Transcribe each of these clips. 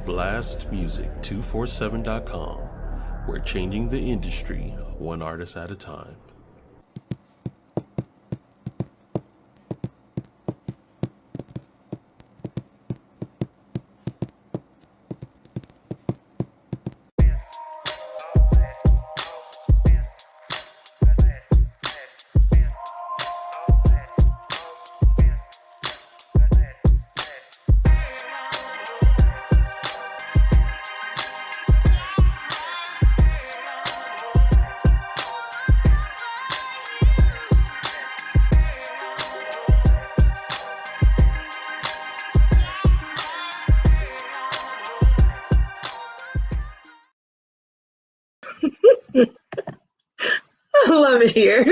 blastmusic247.com. We're changing the industry one artist at a time. I love it here.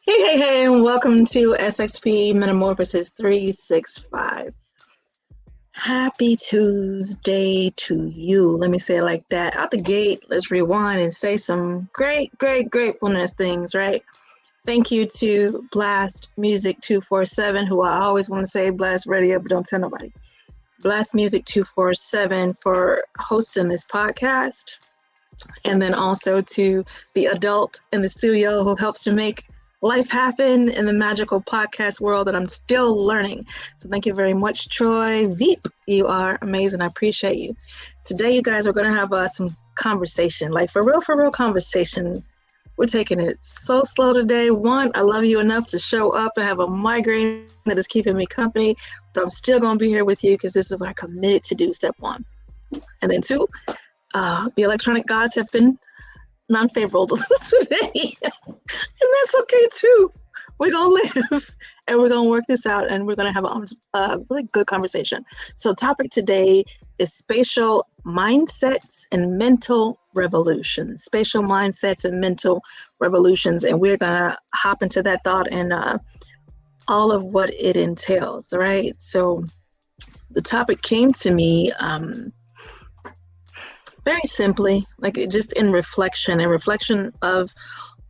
Hey, and welcome to SXP Metamorphosis 365. Happy Tuesday to you. Let me say it like that. Out the gate, let's rewind and say some great gratefulness things, right? Thank you to Blast Music 247, who I always want to say Blast Radio, but don't tell nobody. Blast Music 247 for hosting this podcast. And then also to the adult in the studio who helps to make life happen in the magical podcast world that I'm still learning. So thank you very much, Troy Veep. You are amazing. I appreciate you. Today, you guys are going to have some conversation, like for real conversation. We're taking it so slow today. One, I love you enough to show up and have a migraine that is keeping me company, but I'm still going to be here with you because this is what I committed to do, step one. And then two, the electronic gods have been non-favorable today, and that's okay too. We're gonna live, and we're gonna work this out, and we're gonna have a really good conversation. So, topic today is spatial mindsets and mental revolutions. Spatial mindsets and mental revolutions, and we're gonna hop into that thought and all of what it entails. Right. So, the topic came to me. Very simply, like just in reflection of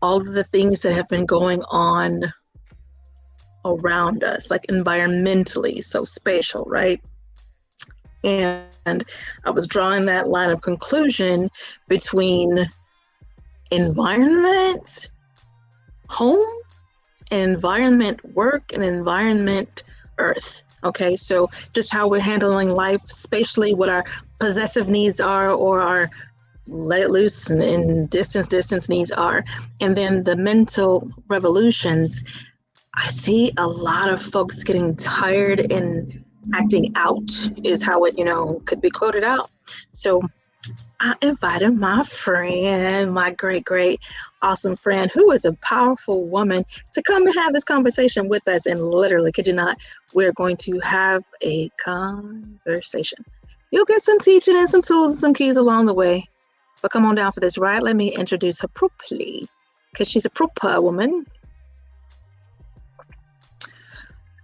all of the things that have been going on around us, like environmentally, so spatial, right? And I was drawing that line of conclusion between environment, home, and environment work, and environment earth. Okay, so just how we're handling life spatially, what our possessive needs are, or our let it loose and distance needs are. And then the mental revolutions, I see a lot of folks getting tired and acting out is how it, could be quoted out. So I invited my friend, my great, awesome friend, who is a powerful woman, to come and have this conversation with us. And literally, kid you not, we're going to have a conversation. You'll get some teaching and some tools and some keys along the way. But come on down for this ride. Let me introduce her properly, because she's a proper woman.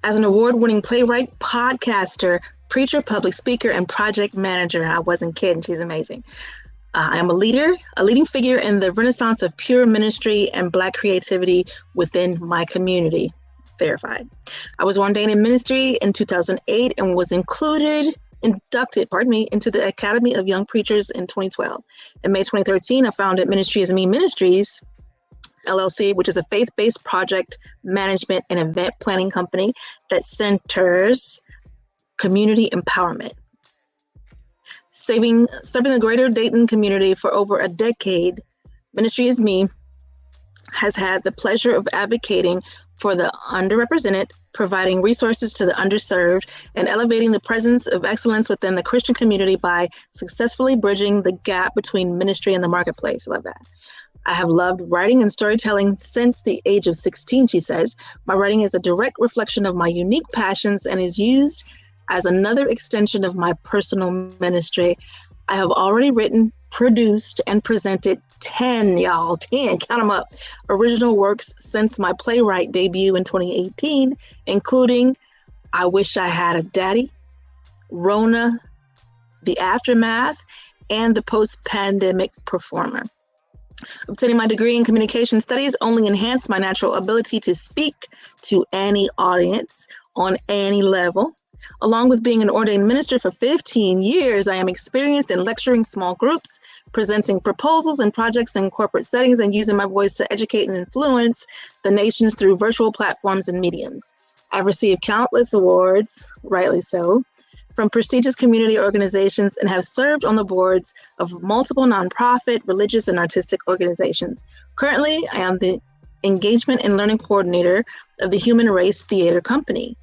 As an award-winning playwright, podcaster, preacher, public speaker, and project manager. I wasn't kidding. She's amazing. I am a leading figure in the renaissance of pure ministry and Black creativity within my community. Verified. I was ordained in ministry in 2008 and was inducted into the Academy of Young Preachers in 2012. In May 2013, I founded Ministry is Me Ministries, LLC, which is a faith-based project management and event planning company that centers community empowerment. Serving the greater Dayton community for over a decade, Ministry is Me has had the pleasure of advocating for the underrepresented, providing resources to the underserved, and elevating the presence of excellence within the Christian community by successfully bridging the gap between ministry and the marketplace. I love that. I have loved writing and storytelling since the age of 16, she says. My writing is a direct reflection of my unique passions and is used as another extension of my personal ministry. I have already written, produced, and presented 10, count them up, original works since my playwright debut in 2018, including I Wish I Had a Daddy, Rona, The Aftermath, and The Post-Pandemic Performer. Obtaining my degree in communication studies only enhanced my natural ability to speak to any audience on any level. Along with being an ordained minister for 15 years, I am experienced in lecturing small groups, presenting proposals and projects in corporate settings, and using my voice to educate and influence the nations through virtual platforms and mediums. I've received countless awards, rightly so, from prestigious community organizations and have served on the boards of multiple nonprofit, religious, and artistic organizations. Currently, I am the Engagement and Learning Coordinator of the Human Race Theater Company,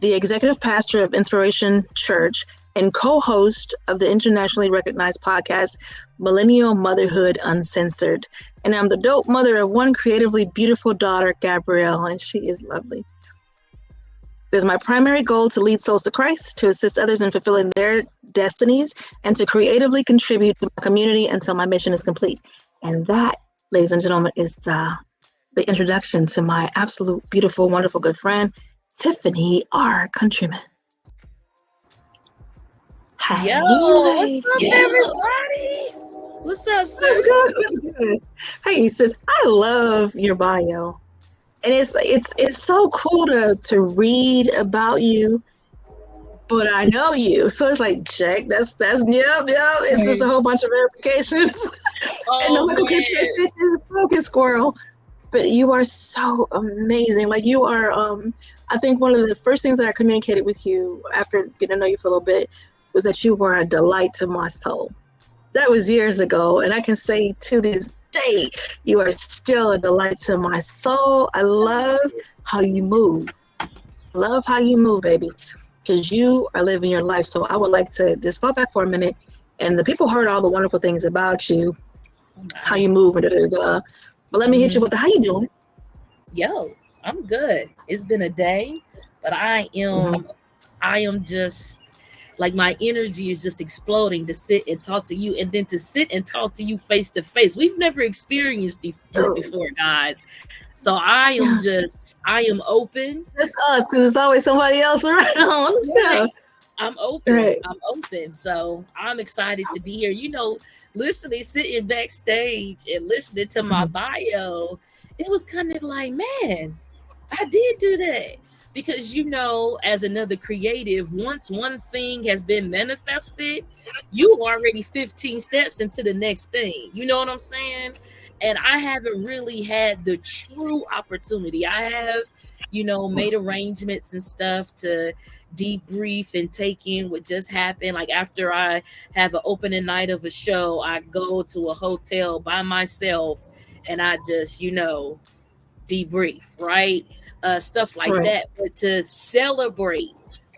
the Executive Pastor of Inspiration Church, and co-host of the internationally recognized podcast, Millennial Motherhood Uncensored. And I'm the dope mother of one creatively beautiful daughter, Gabrielle, and she is lovely. It is my primary goal to lead souls to Christ, to assist others in fulfilling their destinies, and to creatively contribute to my community until my mission is complete. And that, ladies and gentlemen, is the introduction to my absolute, beautiful, wonderful good friend, Tiffany R. Countryman. Hey, Yo, what's up, everybody? What's up, sis? That's good. Hey, sis, I love your bio. And it's so cool to read about you, but I know you, so it's like check. That's yep. It's just a whole bunch of verifications, and I'm like, okay, pay attention, focus, squirrel. But you are so amazing. Like you are. I think one of the first things that I communicated with you after getting to know you for a little bit was that you were a delight to my soul. That was years ago, and I can say to this day, you are still a delight to my soul. I love how you move. Love how you move, baby, because you are living your life. So I would like to just fall back for a minute. And the people heard all the wonderful things about you, how you move, But let me hit you with the how you doing? Yo, I'm good. It's been a day, but I am just like my energy is just exploding to sit and talk to you, and then to sit and talk to you face to face. We've never experienced this before, guys. So I am open. Just us, because there's always somebody else around. Yeah. I'm open. Right. I'm open. So I'm excited to be here. You know, listening, sitting backstage and listening to my bio, it was kind of like, man, I did do that. Because, you know, as another creative, once one thing has been manifested, you already 15 steps into the next thing. You know what I'm saying? And I haven't really had the true opportunity. I have, you know, made arrangements and stuff to debrief and take in what just happened. Like after I have an opening night of a show, I go to a hotel by myself and I just, you know, debrief, right? Stuff like that. But to celebrate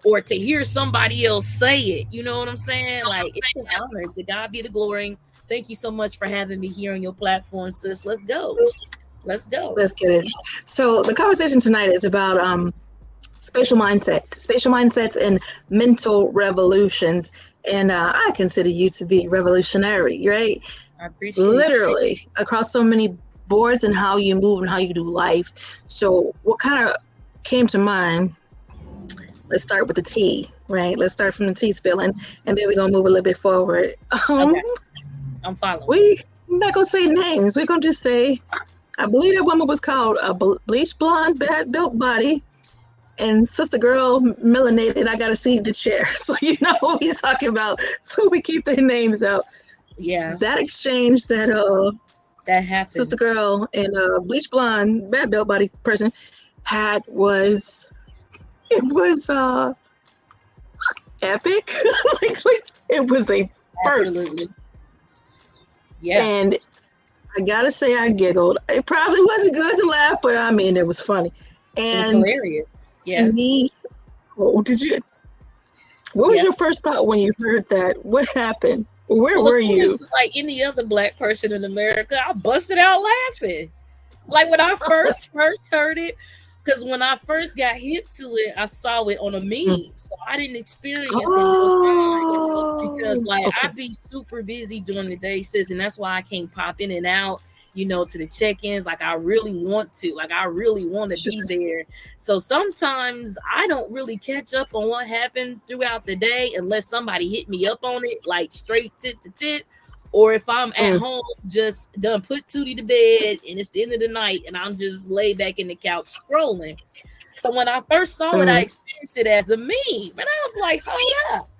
or to hear somebody else say it, you know what I'm saying? Like, it's an honor. To God be the glory. Thank you so much for having me here on your platform, sis. Let's go. Let's get it. So the conversation tonight is about spatial mindsets and mental revolutions. And I consider you to be revolutionary, right? I appreciate it. Literally across so many boards and how you move and how you do life. So what kind of came to mind? Let's start with the T, right? Let's start from the T spelling, and then we're gonna move a little bit forward. Okay. I'm following. We're not gonna say names. We're gonna just say, I believe that woman was called a bleach blonde, bad built body, and sister girl melanated. I gotta see the chair, so you know what he's talking about. So we keep their names out. Yeah. That exchange that happened. Sister girl and bleach blonde, bad built body person had was epic. like it was a first. Absolutely. Yeah. And I gotta say I giggled. It probably wasn't good to laugh, but I mean it was funny. And it was hilarious. Yeah. To me, what was your first thought when you heard that? What happened? Where were you? Like any other Black person in America, I busted out laughing. Like when I first heard it, because when I first got hip to it, I saw it on a meme. So I didn't experience it real time because I'd be super busy during the day, sis, and that's why I can't pop in and out, you know, to the check-ins. Like I really want to be there. So sometimes I don't really catch up on what happened throughout the day unless somebody hit me up on it, like straight tit to tit. Or if I'm at home, just done put Tootie to bed and it's the end of the night and I'm just laid back in the couch scrolling. So when I first saw it, I Mm. experienced it as a meme, and I was like, hold up.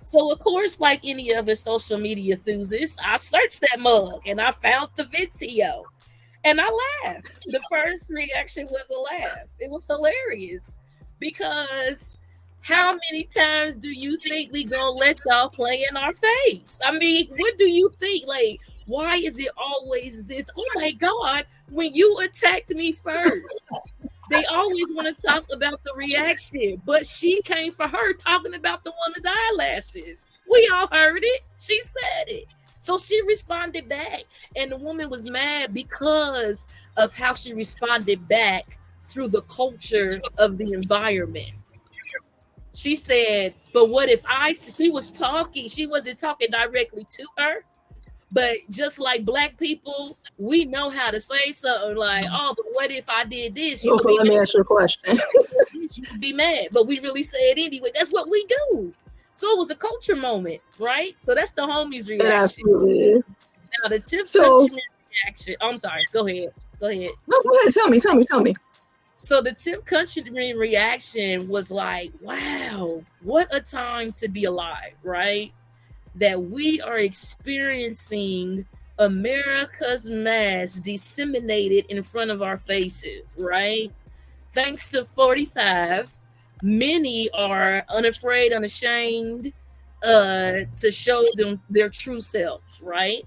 So of course, like any other social media enthusiast, I searched that mug and I found the video. And I laughed. The first reaction was a laugh. It was hilarious because how many times do you think we gonna let y'all play in our face? I mean, what do you think? Like, why is it always this? Oh my God, when you attacked me first, they always want to talk about the reaction, but she came for her talking about the woman's eyelashes. We all heard it. She said it. So she responded back, and the woman was mad because of how she responded back through the culture of the environment. She said, but what if she was talking, she wasn't talking directly to her, but just like black people, we know how to say something like, oh, but what if I did this? You would Okay, be let me mad. ask you a question. You would be mad, but we really say it anyway. That's what we do. So it was a culture moment, right? So that's the homies It reaction. absolutely is. Now the tip So, countryman reaction. Oh, I'm sorry. Go ahead. no, go ahead. Tell me. So the tip countryman reaction was like, wow, what a time to be alive, right? That we are experiencing America's mass disseminated in front of our faces, right? Thanks to 45, many are unafraid, unashamed to show them their true selves, right?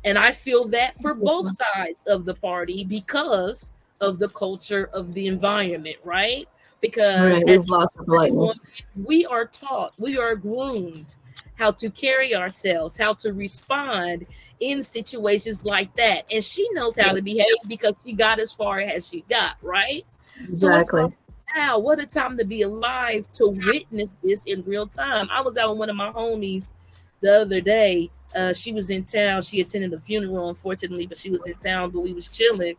And I feel that for both sides of the party because of the culture of the environment, right? Because Right, we've lost our politeness. we are taught, we are groomed how to carry ourselves, how to respond in situations like that. And she knows how to behave because she got as far as she got, right? So it's Exactly. like, wow, what a time to be alive to witness this in real time. I was out with one of my homies the other day. She was in town. She attended a funeral, unfortunately, but she was in town, but we was chilling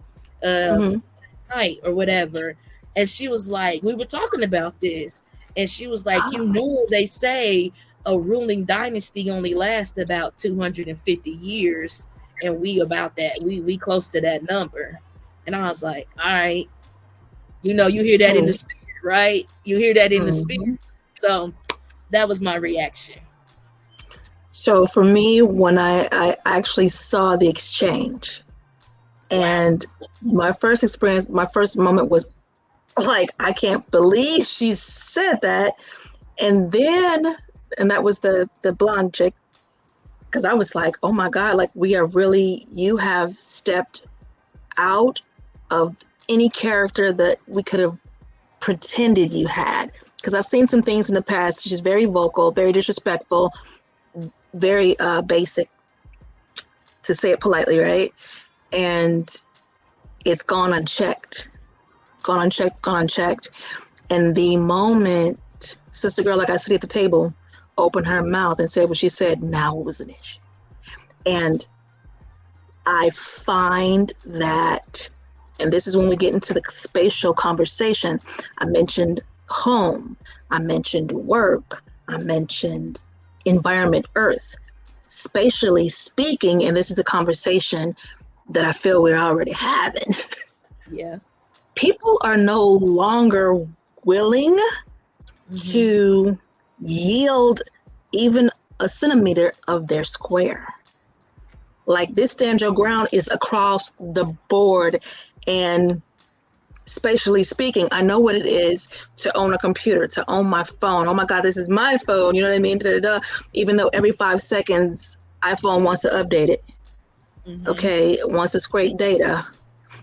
night or whatever. And she was like, we were talking about this. And she was like, you know, they say a ruling dynasty only lasts about 250 years. And we about that. We close to that number. And I was like, all right. You know, you hear that in the spirit, right? You hear that in the spirit. So that was my reaction. So for me, when I actually saw the exchange, and my first experience, my first moment was like, I can't believe she said that. And that was the blonde chick, because I was like, oh my God, like you have stepped out of any character that we could have pretended you had. Because I've seen some things in the past. She's very vocal, very disrespectful, very basic, to say it politely, right? And it's gone unchecked. And the moment Sister Girl, like I sit at the table, opened her mouth and said what she said, now it was an issue. And I find that, and this is when we get into the spatial conversation, I mentioned home, I mentioned work, I mentioned environment, earth. Spatially speaking, and this is the conversation that I feel we're already having. Yeah. People are no longer willing to yield even a centimeter of their square. Like, this stand your ground is across the board. And spatially speaking, I know what it is to own a computer, to own my phone. Oh my God, this is my phone. You know what I mean? Even though every 5 seconds, iPhone wants to update it. Okay, it wants to scrape data.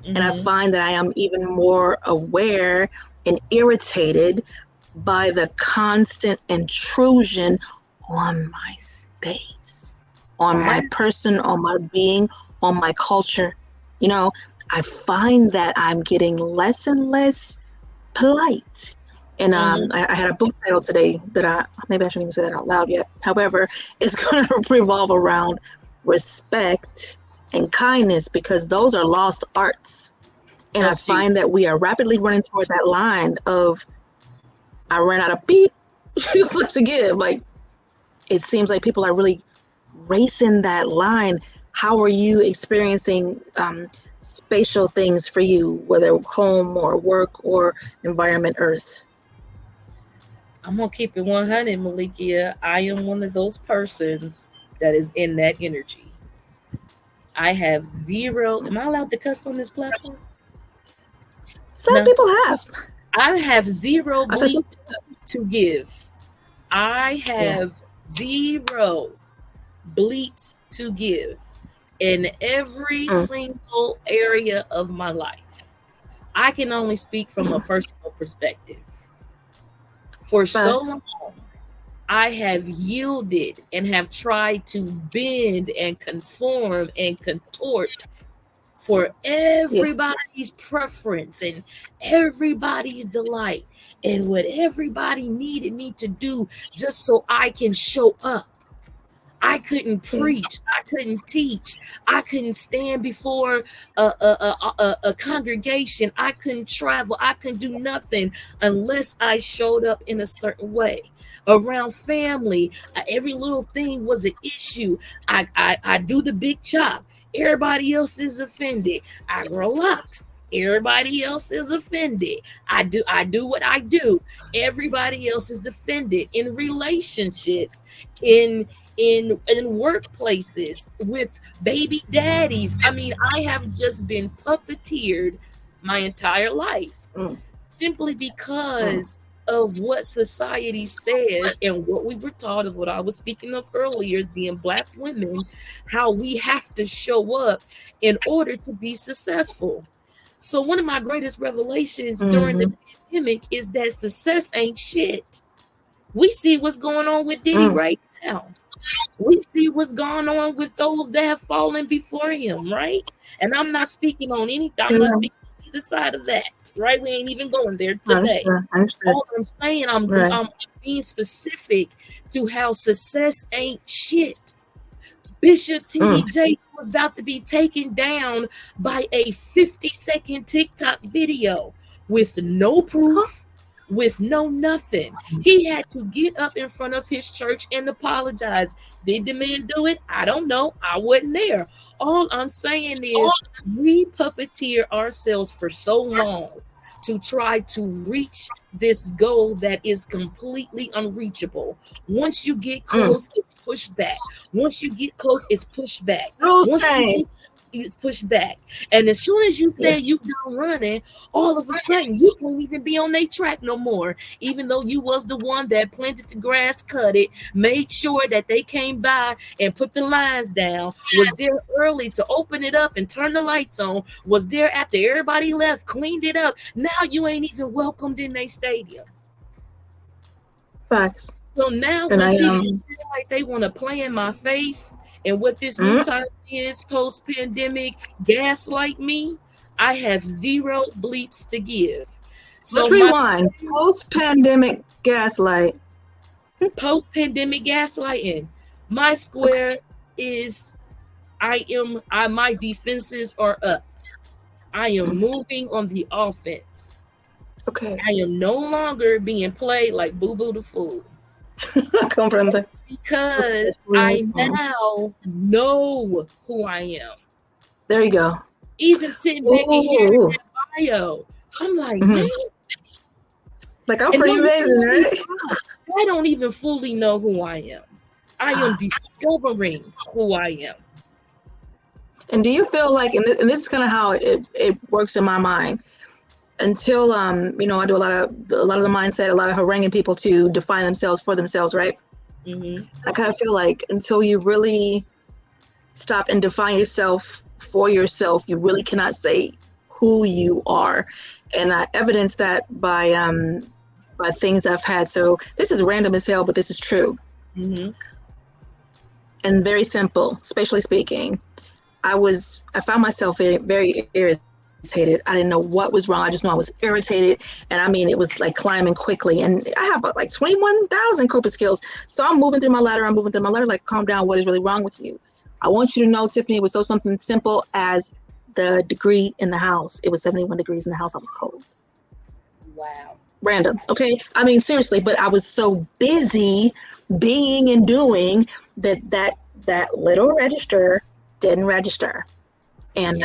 And I find that I am even more aware and irritated by the constant intrusion on my space, on my person, on my being, on my culture. You know, I find that I'm getting less and less polite. And I had a book title today that maybe I shouldn't even say that out loud yet. However, it's going to revolve around respect and kindness, because those are lost arts. And I find that we are rapidly running toward that line of, I ran out of beep to give. Like, it seems like people are really racing that line. How are you experiencing spatial things for you, whether home or work or environment, earth? I'm gonna keep it 100, Malikia. I am one of those persons that is in that energy. I have zero. Am I allowed to cuss on this platform? Some No. people have. I have zero I said some, bleeps to give. I yeah. have zero bleeps to give in every single area of my life. I can only speak from a personal perspective. For so Facts. long, I have yielded and have tried to bend and conform and contort for Yeah. everybody's preference and everybody's delight and what everybody needed me to do just so I can show up. I couldn't preach. I couldn't teach. I couldn't stand before a congregation. I couldn't travel. I couldn't do nothing unless I showed up in a certain way. Around family, every little thing was an issue. I do the big chop. Everybody else is offended. I grow locks. Everybody else is offended. I do what I do. Everybody else is offended in relationships, in workplaces, with baby daddies. I mean, I have just been puppeteered my entire life simply because of what society says and what we were taught, of what I was speaking of earlier, as being Black women, how we have to show up in order to be successful. So one of my greatest revelations during the pandemic is that success ain't shit. We see what's going on with Diddy right now. We see what's going on with those that have fallen before him, right? And I'm not speaking on anything. I'm not speaking on either side of that, right? We ain't even going there today. I understand. All I'm saying, I'm being specific to how success ain't shit. Bishop T.D. Jakes was about to be taken down by a 50-second TikTok video with no proof, with no nothing. He had to get up in front of his church and apologize. Did the man do it? I don't know. I wasn't there. All I'm saying is we puppeteer ourselves for so long to try to reach this goal that is completely unreachable. Once you get close, it's pushed back. Once you get close, it's pushed back. It's pushed back. And as soon as you say you done running, all of a sudden you can't even be on their track no more. Even though you was the one that planted the grass, cut it, made sure that they came by and put the lines down, was there early to open it up and turn the lights on, was there after everybody left, cleaned it up. Now you ain't even welcomed in their stadium. Facts. So now when people feel like they want to play in my face, and what this new time is post-pandemic, gaslight me, I have zero bleeps to give. So let's rewind. Post-pandemic gaslight. Post-pandemic gaslighting. My square is my defenses are up. I am moving on the offense. Okay. I am no longer being played like Boo Boo the Fool. Because I now know who I am. There you go. Even sitting back and hearing that bio, I'm like, man. Like, I'm pretty amazing, right? I don't even fully know who I am. I am discovering who I am. And do you feel like, and this is kind of how it works in my mind, until I do a lot of the mindset, a lot of haranguing people to define themselves for themselves, right? I kind of feel like until you really stop and define yourself for yourself, you really cannot say who you are. And I evidence that by things I've had. So this is random as hell, but this is true. And very simple, spatially speaking. I found myself very, very irritated. I didn't know what was wrong. I just know I was irritated. And I mean, it was like climbing quickly. And I have like 21,000 coping skills. So I'm moving through my ladder. Like, calm down. What is really wrong with you? I want you to know, Tiffany, it was something simple as the degree in the house. It was 71 degrees in the house. I was cold. Wow. Random. Okay. I mean, seriously, but I was so busy being and doing that little register didn't register. And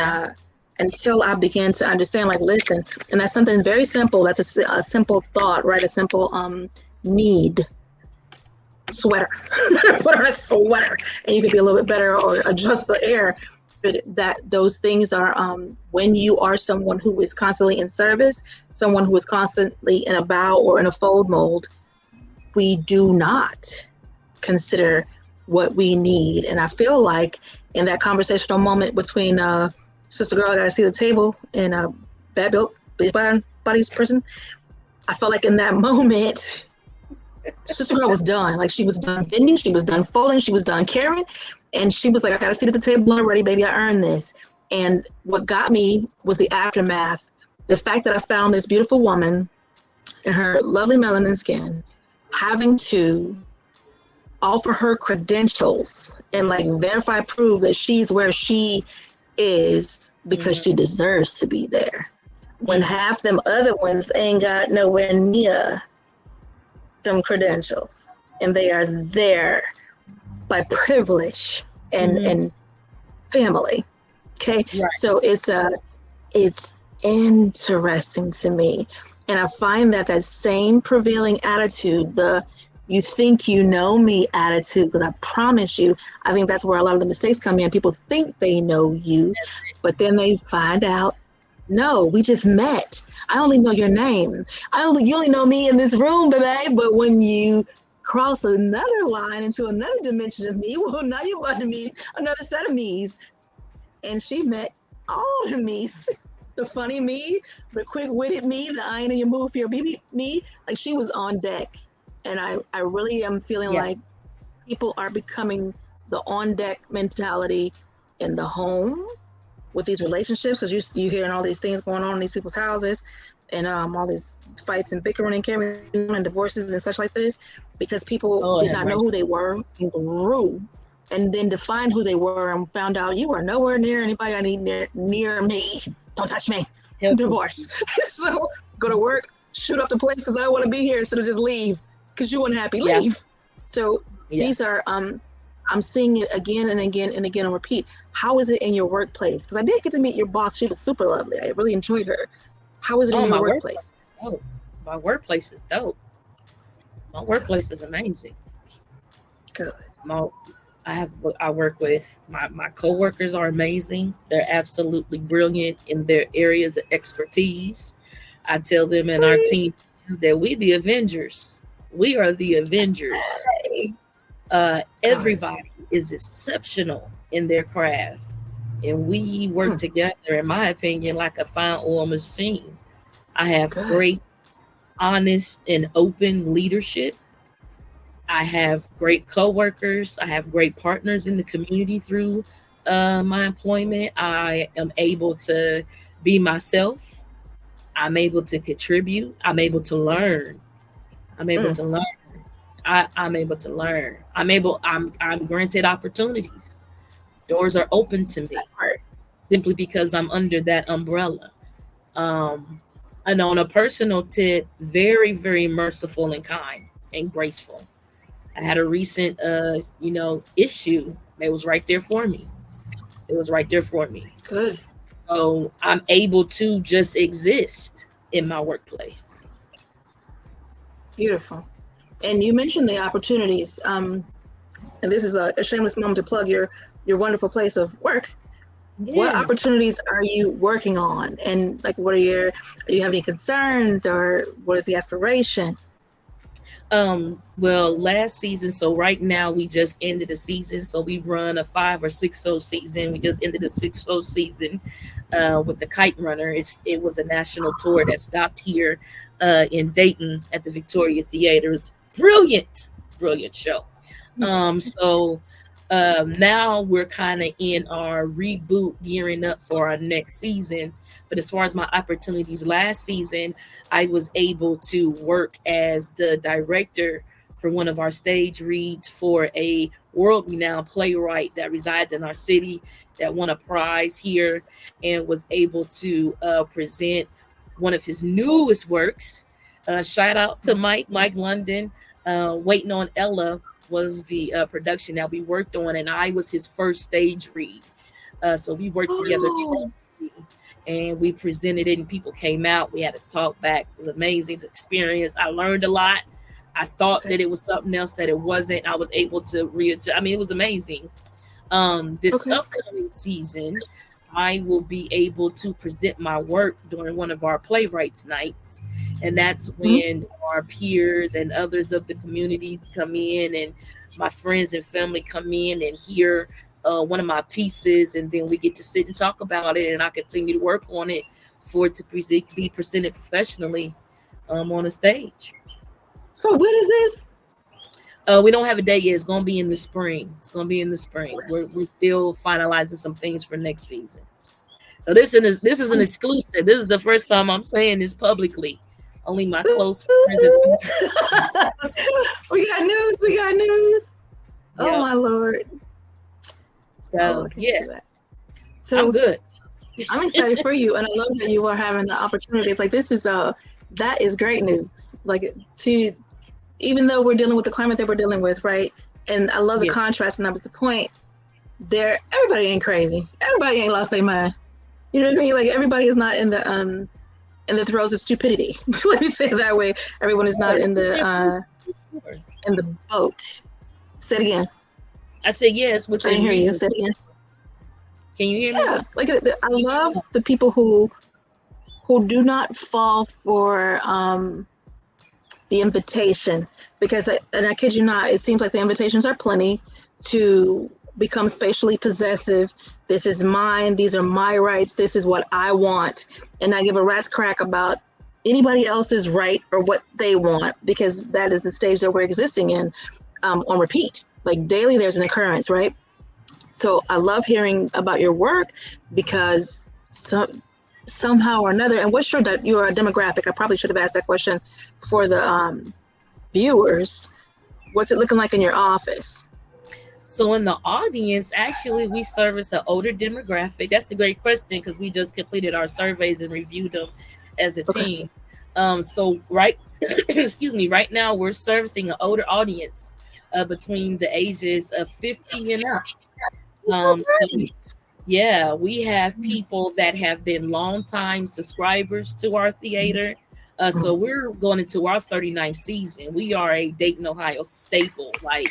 until I began to understand, like, listen, and that's something very simple. That's a simple thought, right? A simple need. Sweater. Put on a sweater, and you could be a little bit better, or adjust the air. But that those things are when you are someone who is constantly in service, someone who is constantly in a bow or in a fold mold, we do not consider what we need. And I feel like in that conversational moment between Sister Girl, I Gotta See the Table, and Bad Built Beach Bodies person, I felt like in that moment, Sister Girl was done. Like, she was done bending, she was done folding, she was done caring, and she was like, I got a seat at the table already, baby. I earned this. And what got me was the aftermath. The fact that I found this beautiful woman in her lovely melanin skin having to offer her credentials and like verify, prove that she's where she is because she deserves to be there. When half them other ones ain't got nowhere near them credentials, and they are there by privilege and family. Okay, Right. so it's interesting to me, and I find that same prevailing attitude, the you think you know me attitude, because I promise you, I think that's where a lot of the mistakes come in. People think they know you, but then they find out, no, we just met. I only know your name. You only know me in this room, baby. But when you cross another line into another dimension of me, well, now you're about to meet another set of me's. And she met all the me's. The funny me, the quick-witted me, the I ain't in your mood for your BB me. Like, she was on deck. And I really am feeling like people are becoming the on-deck mentality in the home with these relationships, because you hearing all these things going on in these people's houses, and all these fights and bickering and carrying on and divorces and such like this, because people did not know who they were and grew, and then defined who they were and found out you are nowhere near anybody I need near me. Don't touch me. Divorce. So go to work, shoot up the place because I don't want to be here, instead of just leave because you unhappy. Leave. So these are I'm seeing it again and again and again on repeat. How is it in your workplace? Because I did get to meet your boss. She was super lovely. I really enjoyed her. How is it in your workplace? My workplace is dope. My workplace is amazing. Good. I work with my coworkers are amazing. They're absolutely brilliant in their areas of expertise. I tell them in our team that we the Avengers. We are the Avengers. Everybody is exceptional in their craft, and we work together, in my opinion, like a fine oil machine. I have great, honest, and open leadership. I have great coworkers. I have great partners in the community through my employment. I am able to be myself. I'm able to contribute. I'm able to learn. I'm able to learn. I'm able to learn. I'm granted opportunities. Doors are open to me simply because I'm under that umbrella. And on a personal tip, very, very merciful and kind and graceful. I had a recent issue. It was right there for me. Good. So I'm able to just exist in my workplace. Beautiful. And you mentioned the opportunities. And this is a shameless moment to plug your wonderful place of work. Yeah. What opportunities are you working on? And like, do you have any concerns, or what is the aspiration? Well, last season, so right now we just ended the season. So we run a 5 or 6 show season. We just ended the 6 show season with the Kite Runner. It was a national tour that stopped here in Dayton at the Victoria Theater. It's brilliant show. So now we're kind of in our reboot, gearing up for our next season. But as far as my opportunities last season, I was able to work as the director for one of our stage reads for a world-renowned playwright that resides in our city that won a prize here and was able to present one of his newest works. Shout out to Mike London. Waiting on Ella was the production that we worked on, and I was his first stage read. So we worked together closely. and we presented it and people came out. We had a talk back. It was amazing experience. I learned a lot. I thought that it was something else that it wasn't. I was able to readjust. I mean, it was amazing. This upcoming season, I will be able to present my work during one of our playwrights nights. And that's when our peers and others of the communities come in, and my friends and family come in and hear one of my pieces, and then we get to sit and talk about it, and I continue to work on it for it to be presented professionally on a stage. So when is this? We don't have a date yet. It's going to be in the spring. It's going to be in the spring. We're still finalizing some things for next season. So this is an exclusive. This is the first time I'm saying this publicly. Only my close friends and family. We got news. We got news. Yeah. Oh my Lord. So So I'm good. I'm excited for you, and I love that you are having the opportunities. Like this is that is great news. Like to even though we're dealing with the climate that we're dealing with, right? And I love the contrast, and that was the point. Everybody ain't crazy. Everybody ain't lost their mind. You know what I mean? Like everybody is not in the throes of stupidity. Let me say it that way. Everyone is not in the boat. Say it again. I said yes. I didn't hear you. Say it again. Can you hear me? Yeah, like I love the people who do not fall for the invitation, because and I kid you not, it seems like the invitations are plenty to become spatially possessive. This is mine. These are my rights. This is what I want, and I give a rat's crack about anybody else's right or what they want, because that is the stage that we're existing in on repeat. Like daily, there's an occurrence, right? So I love hearing about your work, because somehow or another, and what's your demographic? I probably should have asked that question for the viewers. What's it looking like in your office? So in the audience, actually, we service an older demographic. That's a great question, because we just completed our surveys and reviewed them as a team. So right now we're servicing an older audience between the ages of 50 and up. We have people that have been longtime subscribers to our theater. So we're going into our 39th season. We are a Dayton, Ohio staple, like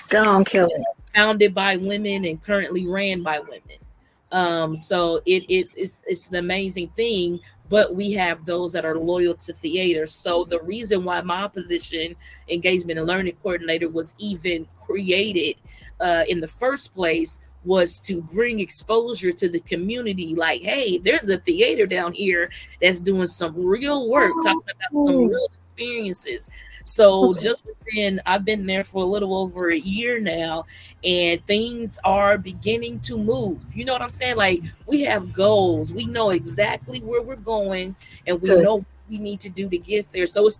founded by women and currently ran by women. So it's an amazing thing. But we have those that are loyal to theater. So the reason why my position, engagement and learning coordinator, was even created in the first place was to bring exposure to the community. Like, hey, there's a theater down here that's doing some real work, talking about some real experiences. So just within, I've been there for a little over a year now, and things are beginning to move. You know what I'm saying? Like, we have goals. We know exactly where we're going, and we know what we need to do to get there. So it's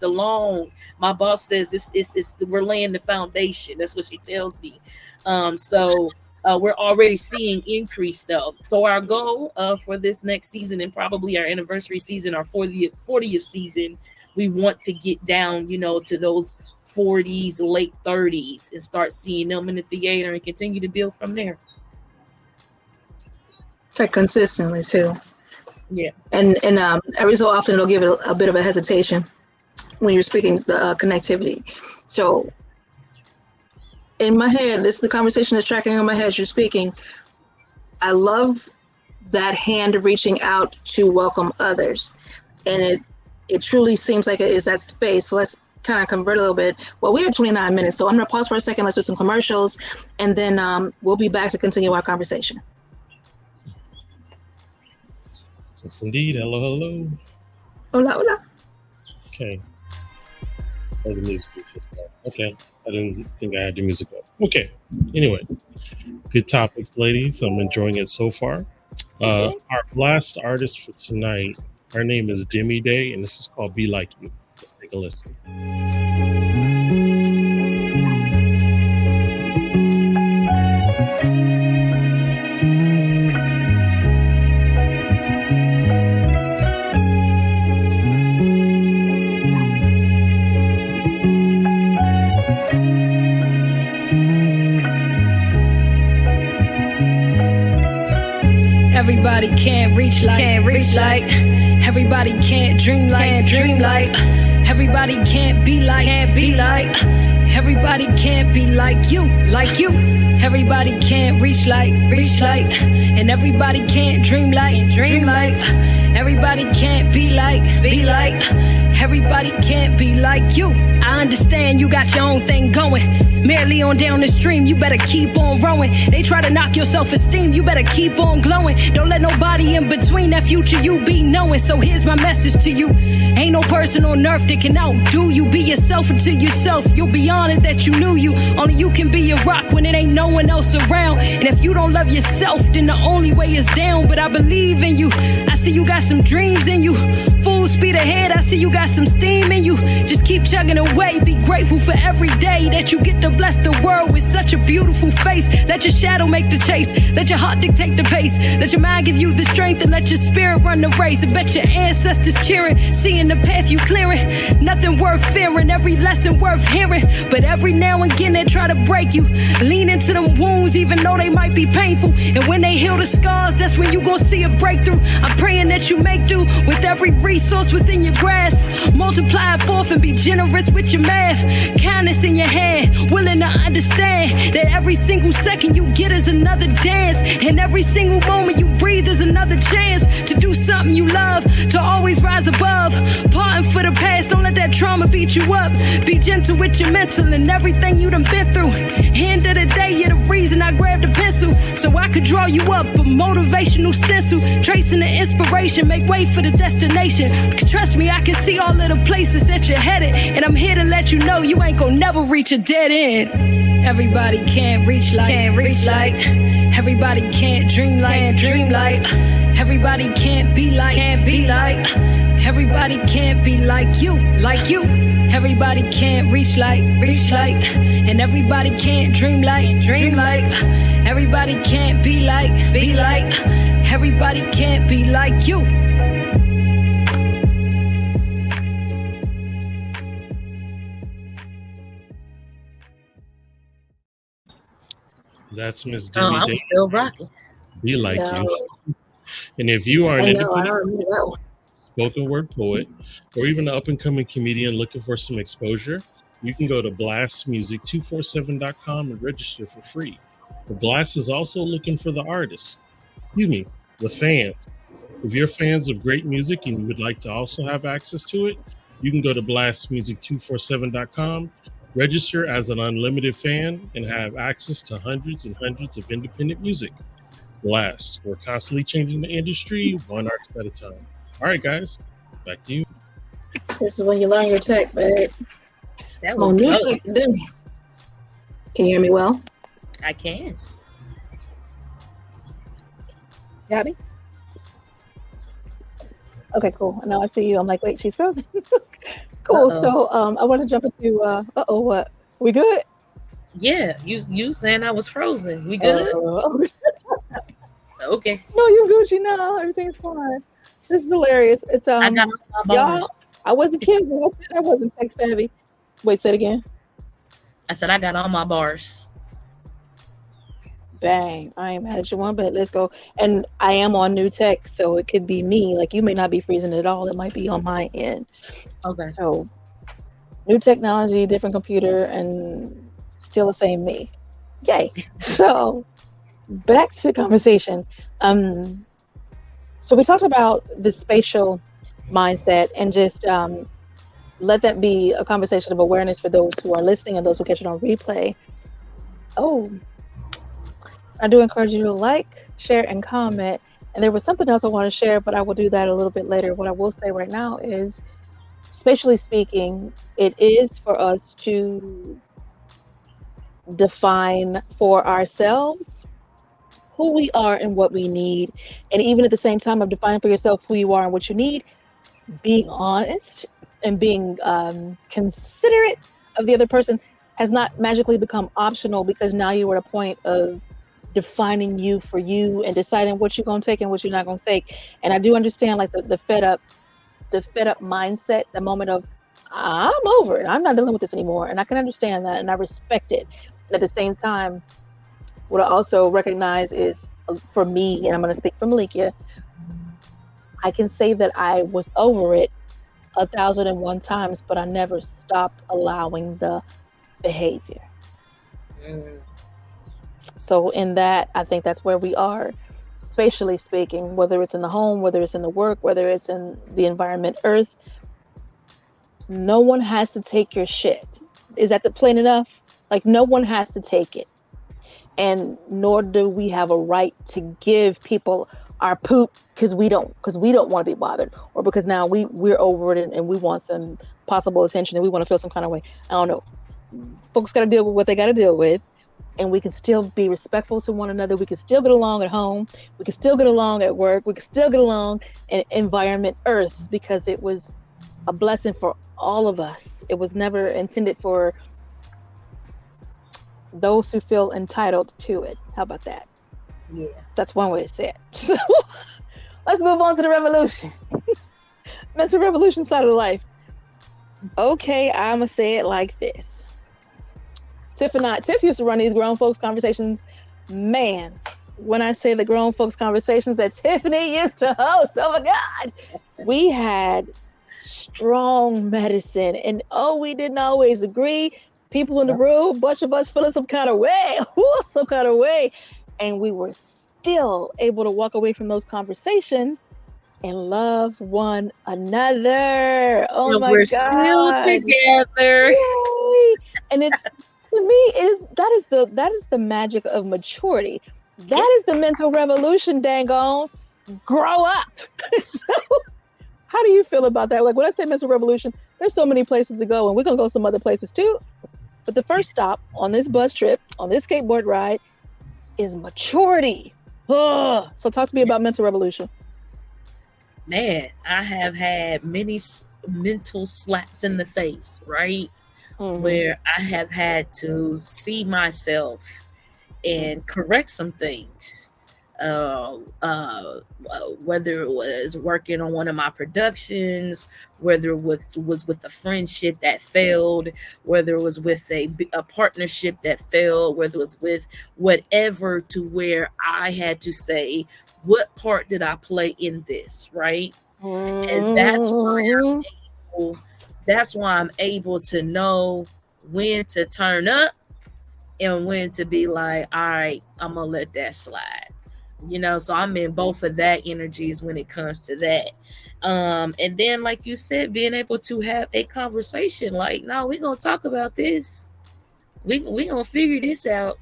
my boss says we're laying the foundation. That's what she tells me. We're already seeing increase though. So our goal for this next season, and probably our anniversary season, our 40th season, we want to get down, to those 40s, late 30s, and start seeing them in the theater and continue to build from there. Okay, consistently too. Yeah. And every so often it'll give it a bit of a hesitation when you're speaking the connectivity. So in my head, this is the conversation that's tracking in my head as you're speaking. I love that hand reaching out to welcome others. And it truly seems like it is that space. So let's kind of convert a little bit. Well, we are 29 minutes, so I'm going to pause for a second. Let's do some commercials, and then we'll be back to continue our conversation. Yes, indeed. Hello, hello. Hola, hola. Okay. Oh, the music was just there. Okay. I didn't think I had the music up. Okay. Anyway, good topics, ladies. I'm enjoying it so far. Our last artist for tonight, her name is Demi Day, and this is called Be Like You. Let's take a listen. Have Everybody can't reach like, everybody can't dream like, everybody can't be like, everybody can't be like you. Everybody can't reach like, and everybody can't dream like, everybody can't be like, everybody can't be like you. I understand you got your own thing going. Merely on down the stream, you better keep on rowing. They try to knock your self-esteem, you better keep on glowing. Don't let nobody in between that future you be knowing. So here's my message to you. Ain't no person on earth that can outdo you. Be yourself until yourself. You'll be honored that you knew you. Only you can be a rock when it ain't no one else around. And if you don't love yourself, then the only way is down. But I believe in you. I see you got some dreams in you. Full speed ahead, I see you got some steam in you. Just keep chugging away. Be grateful for every day that you get to bless the world with such a beautiful face. Let your shadow make the chase. Let your heart dictate the pace. Let your mind give you the strength and let your spirit run the race. I bet your ancestors cheering, seeing the path you clearing. Nothing worth fearing, every lesson worth hearing. But every now and again they try to break you. Lean into them wounds even though they might be painful. And when they heal the scars, that's when you gon' see a breakthrough. I'm praying that you make do with every resource within your grasp. Multiply it forth and be generous with your math. Kindness in your hand, willing to understand that every single second you get is another dance. And every single moment you breathe is another chance to do something you love, to always rise above. Parting for the past, don't let that trauma beat you up. Be gentle with your mental and everything you done been through. End of the day, you're the reason I grabbed a pencil, so I could draw you up a motivational stencil. Tracing the inspiration, make way for the destination. Trust me, I can see all of the places that you're headed. And I'm here to let you know you ain't gonna never reach a dead end. Everybody can't reach like, everybody can't dream like, everybody can't be like, everybody can't be like you. Everybody can't reach like, and everybody can't dream like, everybody can't be like, everybody can't be like you. That's Miss Oh, Debbie I'm Day. still rocking. Be like Yeah. you. And if you are an I know, I independent don't remember that one. spoken word poet or even an up-and-coming comedian looking for some exposure, you can go to blastmusic247.com and register for free. The Blast is also looking for the artists, the fans. If you're fans of great music and you would like to also have access to it, you can go to blastmusic247.com, register as an unlimited fan, and have access to hundreds and hundreds of independent music. Blast, we're constantly changing the industry, one artist at a time. All right, guys, back to you. This is when you learn your tech, babe. That On was new dope. tech to do. Can you hear me well? I can. Got me? Okay, cool. Now I see you. I'm like, wait, she's frozen. Cool. Uh-oh. So I want to jump into what? We good? Yeah, you saying I was frozen. We good? Okay. No, you Gucci now. Everything's fine. This is hilarious. It's I got all my y'all. bars. I wasn't kidding when I said I wasn't tech savvy. Wait, say it again. I said I got all my bars. Bang. I ain't mad at you one, but let's go. And I am on new tech, so it could be me. Like you may not be freezing at all. It might be on my end. Okay. So new technology, different computer, and still the same me. Yay. So back to conversation. So we talked about the spatial mindset and just let that be a conversation of awareness for those who are listening and those who catch it on replay. Oh, I do encourage you to like, share, and comment. And there was something else I want to share, but I will do that a little bit later. What I will say right now is, spatially speaking, it is for us to define for ourselves who we are and what we need. And even at the same time of defining for yourself who you are and what you need, being honest and being considerate of the other person has not magically become optional, because now you're at a point of defining you for you and deciding what you're going to take and what you're not going to take. And I do understand like the fed up mindset, the moment of I'm over it, I'm not dealing with this anymore. And I can understand that and I respect it. And at the same time, what I also recognize is, for me, and I'm going to speak for Malikia, I can say that I was over it 1,001 times, but I never stopped allowing the behavior. So in that, I think that's where we are, spatially speaking, whether it's in the home, whether it's in the work, whether it's in the environment, Earth. No one has to take your shit. Is that plain enough? Like, no one has to take it. And nor do we have a right to give people our poop because we don't want to be bothered, or because now we're over it and we want some possible attention and we want to feel some kind of way. I don't know. Folks got to deal with what they got to deal with, and we can still be respectful to one another. We can still get along at home. We can still get along at work. We can still get along in environment Earth, because it was a blessing for all of us. It was never intended for those who feel entitled to it. How about that? Yeah. That's one way to say it. So let's move on to the revolution. Mental revolution side of life. Okay, I'ma say it like this. Tiff used to run these grown folks conversations. Man, when I say the grown folks conversations that Tiffany used to host, oh my God, we had strong medicine, and we didn't always agree. People in the room, bunch of us feeling some kind of way, and we were still able to walk away from those conversations and love one another. Oh and my we're God, still together. yay! And it's, to me, that is the magic of maturity. That is the mental revolution. Dang on, grow up. So, how do you feel about that? Like, when I say mental revolution, there's so many places to go, and we're gonna go some other places too. But the first stop on this bus trip, on this skateboard ride, is maturity. So talk to me about mental revolution. Man, I have had many mental slaps in the face, right? Mm-hmm. Where I have had to see myself and correct some things. Whether it was working on one of my productions, whether it was with a friendship that failed, whether it was with a partnership that failed, whether it was with whatever, to where I had to say, what part did I play in this, right? And that's why I'm able to know when to turn up and when to be like, all right, I'm gonna let that slide. So I'm in both of that energies when it comes to that. And then, like you said, being able to have a conversation like, no, we're going to talk about this. We going to figure this out.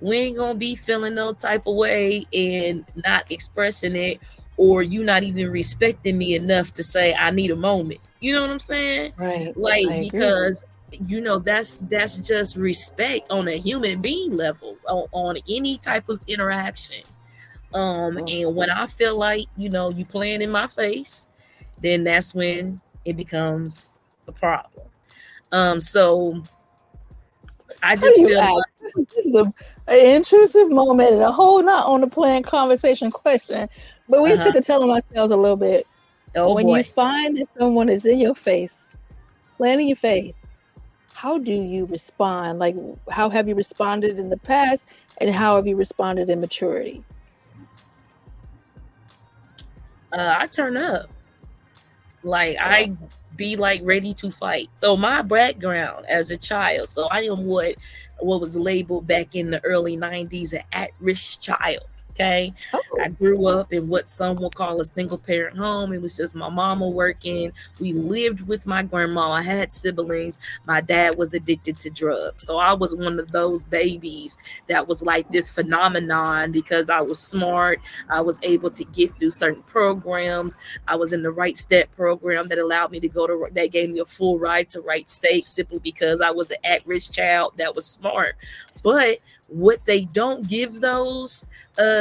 We ain't going to be feeling no type of way and not expressing it, or you not even respecting me enough to say, I need a moment. You know what I'm saying? Right. Like, because that's just respect on a human being level, on any type of interaction. And when I feel like, you playing in my face, then that's when it becomes a problem. So I just feel like this is an intrusive moment and a whole not on the planned conversation question, but we have to tell ourselves a little bit. When you find that someone is in your face, playing in your face, how do you respond? Like, how have you responded in the past, and how have you responded in maturity? I turn up. Like, I be like ready to fight. So my background as a child, so I am what was labeled back in the early 90s an at-risk child. Okay. I grew up in what some will call a single parent home. It was just my mama working. We lived with my grandma. I had siblings. My dad was addicted to drugs. So I was one of those babies that was like this phenomenon because I was smart. I was able to get through certain programs. I was in the Right Step program that allowed me to that gave me a full ride to Right State simply because I was an at-risk child that was smart. But what they don't give those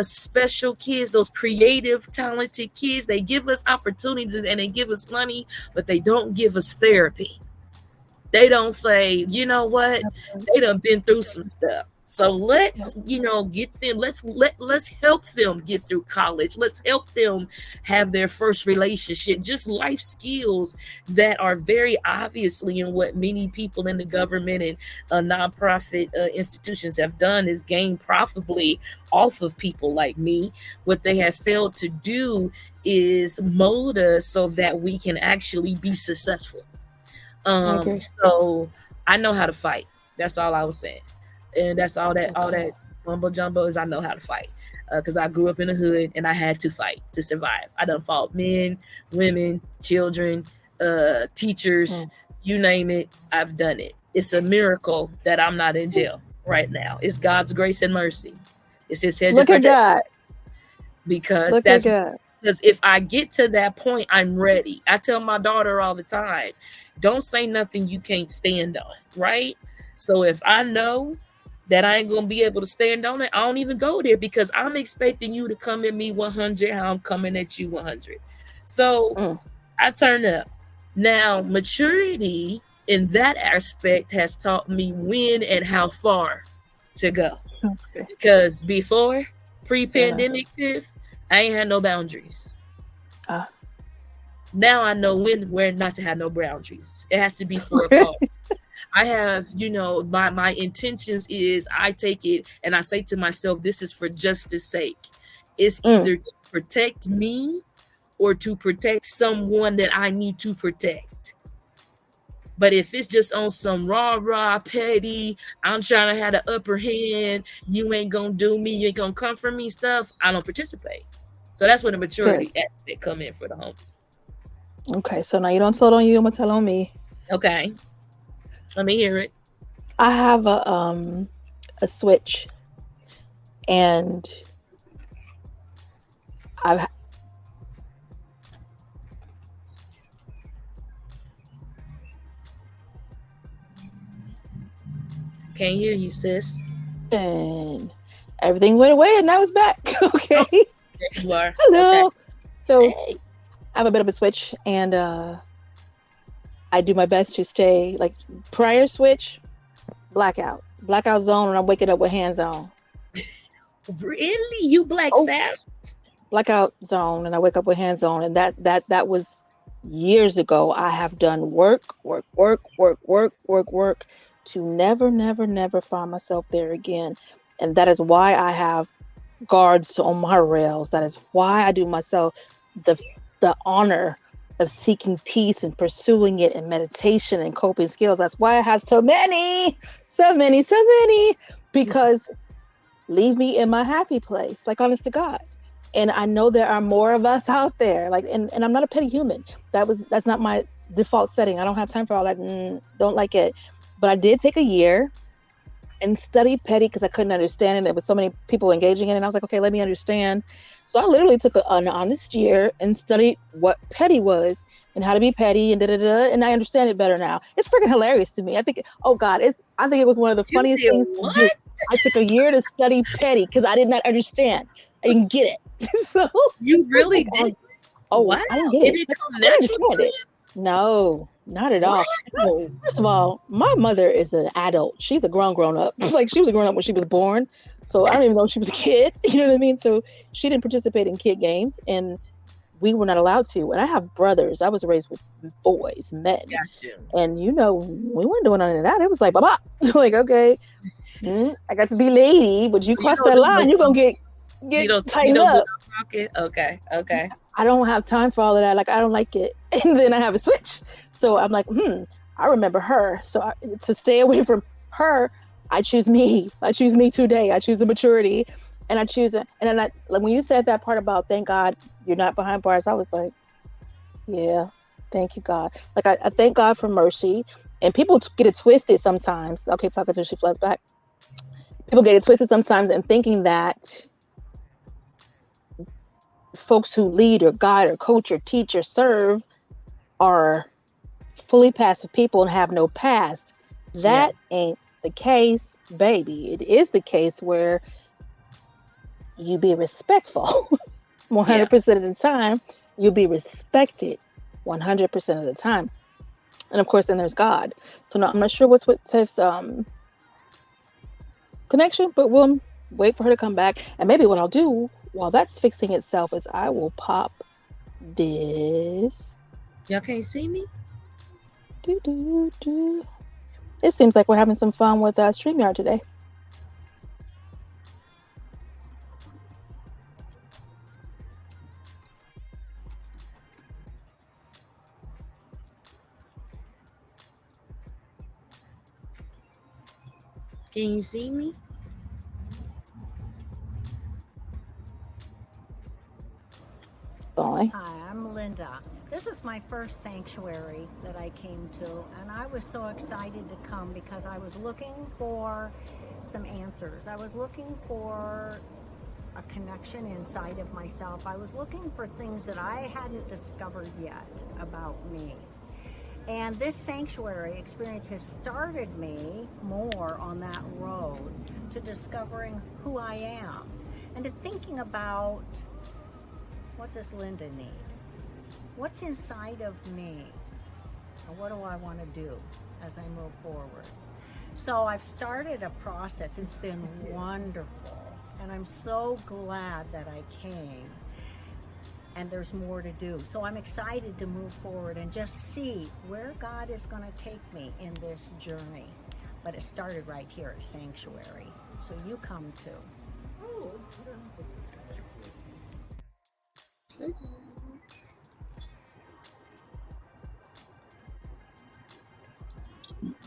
special kids, those creative, talented kids, they give us opportunities and they give us money, but they don't give us therapy. They don't say, you know what? They done been through some stuff. So let's, get them. Let's help them get through college. Let's help them have their first relationship. Just life skills that are very obviously, in what many people in the government and nonprofit institutions have done is gain profitably off of people like me. What they have failed to do is mold us so that we can actually be successful. agree. So I know how to fight. That's all I was saying. And that's all that mumbo jumbo is. I know how to fight because I grew up in the hood and I had to fight to survive. I done fought men, women, children, teachers, you name it. I've done it. It's a miracle that I'm not in jail right now. It's God's grace and mercy. It's His hedge of Look at protection. God. Because Look that's at God. because if I get to that point, I'm ready. I tell my daughter all the time, don't say nothing you can't stand on, right? So if I know that I ain't gonna be able to stand on it, I don't even go there because I'm expecting you to come at me 100 how I'm coming at you 100. So I turn up. Now, maturity in that aspect has taught me when and how far to go. Okay. Because before, pre-pandemic, Tiff, I ain't had no boundaries. Now I know where not to have no boundaries. It has to be for a cause. I have, my intentions is I take it and I say to myself, this is for justice sake. It's either to protect me or to protect someone that I need to protect. But if it's just on some rah, petty, I'm trying to have the upper hand, you ain't gonna do me, you ain't gonna come for me stuff, I don't participate. So that's where the maturity aspect come in for the home. Okay, so now you don't tell on you, I'm gonna tell on me. Okay. Let me hear it. I have a Switch, and I've Can't hear you, sis. and everything went away, and now it's back. Okay. There you are. Hello. Okay. So Hey. I have a bit of a Switch, and I do my best to stay like prior Switch, blackout zone, and I'm waking up with hands on. Really? You Black Sabbath? Blackout zone, and I wake up with hands on, and that was years ago. I have done work to never find myself there again, and that is why I have guards on my rails. That is why I do myself the honor of seeking peace and pursuing it in meditation and coping skills. That's why I have so many, because leave me in my happy place, like honest to God. And I know there are more of us out there, like, and I'm not a petty human. That's not my default setting. I don't have time for all that. Don't like it. But I did take a year and study petty because I couldn't understand it. There was so many people engaging in it. And I was like, okay, let me understand. So I literally took an honest year and studied what petty was and how to be petty and and I understand it better now. It's freaking hilarious to me. I think, I think it was one of the funniest things to do. I took a year to study petty because I did not understand. I didn't get it. So you really did? Oh, wow. I didn't get it. Did it come naturally? No, not at all. Wow. First of all, my mother is an adult. She's a grown up. Like, she was a grown up when she was born. So I don't even know if she was a kid. You know what I mean? So she didn't participate in kid games, and we were not allowed to. And I have brothers. I was raised with boys, men. Gotcha. And we weren't doing none of that. It was like, blah. Like, okay, I got to be lady, but you cross that line, you're going to get tightened up. Okay. I don't have time for all of that. Like, I don't like it. And then I have a Switch. So I'm like, I remember her. So to stay away from her, I choose me. I choose me today. I choose the maturity. And I choose it. And then when you said that part about, thank God you're not behind bars, I was like, yeah, thank you, God. Like, I thank God for mercy. And people get it twisted sometimes. Okay, talking until she floods back. People get it twisted sometimes and thinking that folks who lead or guide or coach or teach or serve are fully passive people and have no past. That ain't the case, baby. It is the case where you be respectful 100% of the time. You'll be respected 100% of the time. And of course, then there's God. So no, I'm not sure what's with Tiff's connection, but we'll wait for her to come back. And maybe what I'll do while that's fixing itself is I will pop this. Y'all can't see me? It seems like we're having some fun with StreamYard today. Can you see me? Hi, I'm Linda. This is my first sanctuary that I came to, and I was so excited to come because I was looking for some answers. I was looking for a connection inside of myself. I was looking for things that I hadn't discovered yet about me. And this sanctuary experience has started me more on that road to discovering who I am and to thinking about, what does Linda need? What's inside of me? And what do I want to do as I move forward? So I've started a process. It's been wonderful. And I'm so glad that I came. And there's more to do. So I'm excited to move forward and just see where God is going to take me in this journey. But it started right here at Sanctuary. So you come too.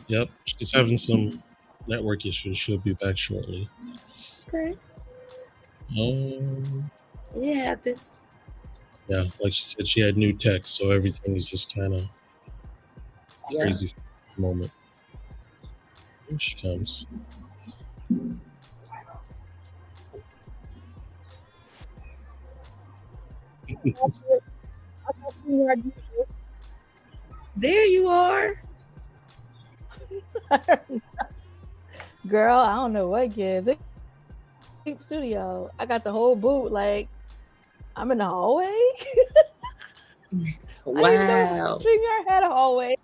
Yep, she's having some network issues. She'll be back shortly. Okay. It happens. Yeah, like she said, she had new tech, so everything is just kind of crazy for the moment. Here she comes. There you are. girl. I don't know what gives. Studio. I got the whole boot. Like I'm in the hallway. Wow. I didn't know StreamYard had a hallway.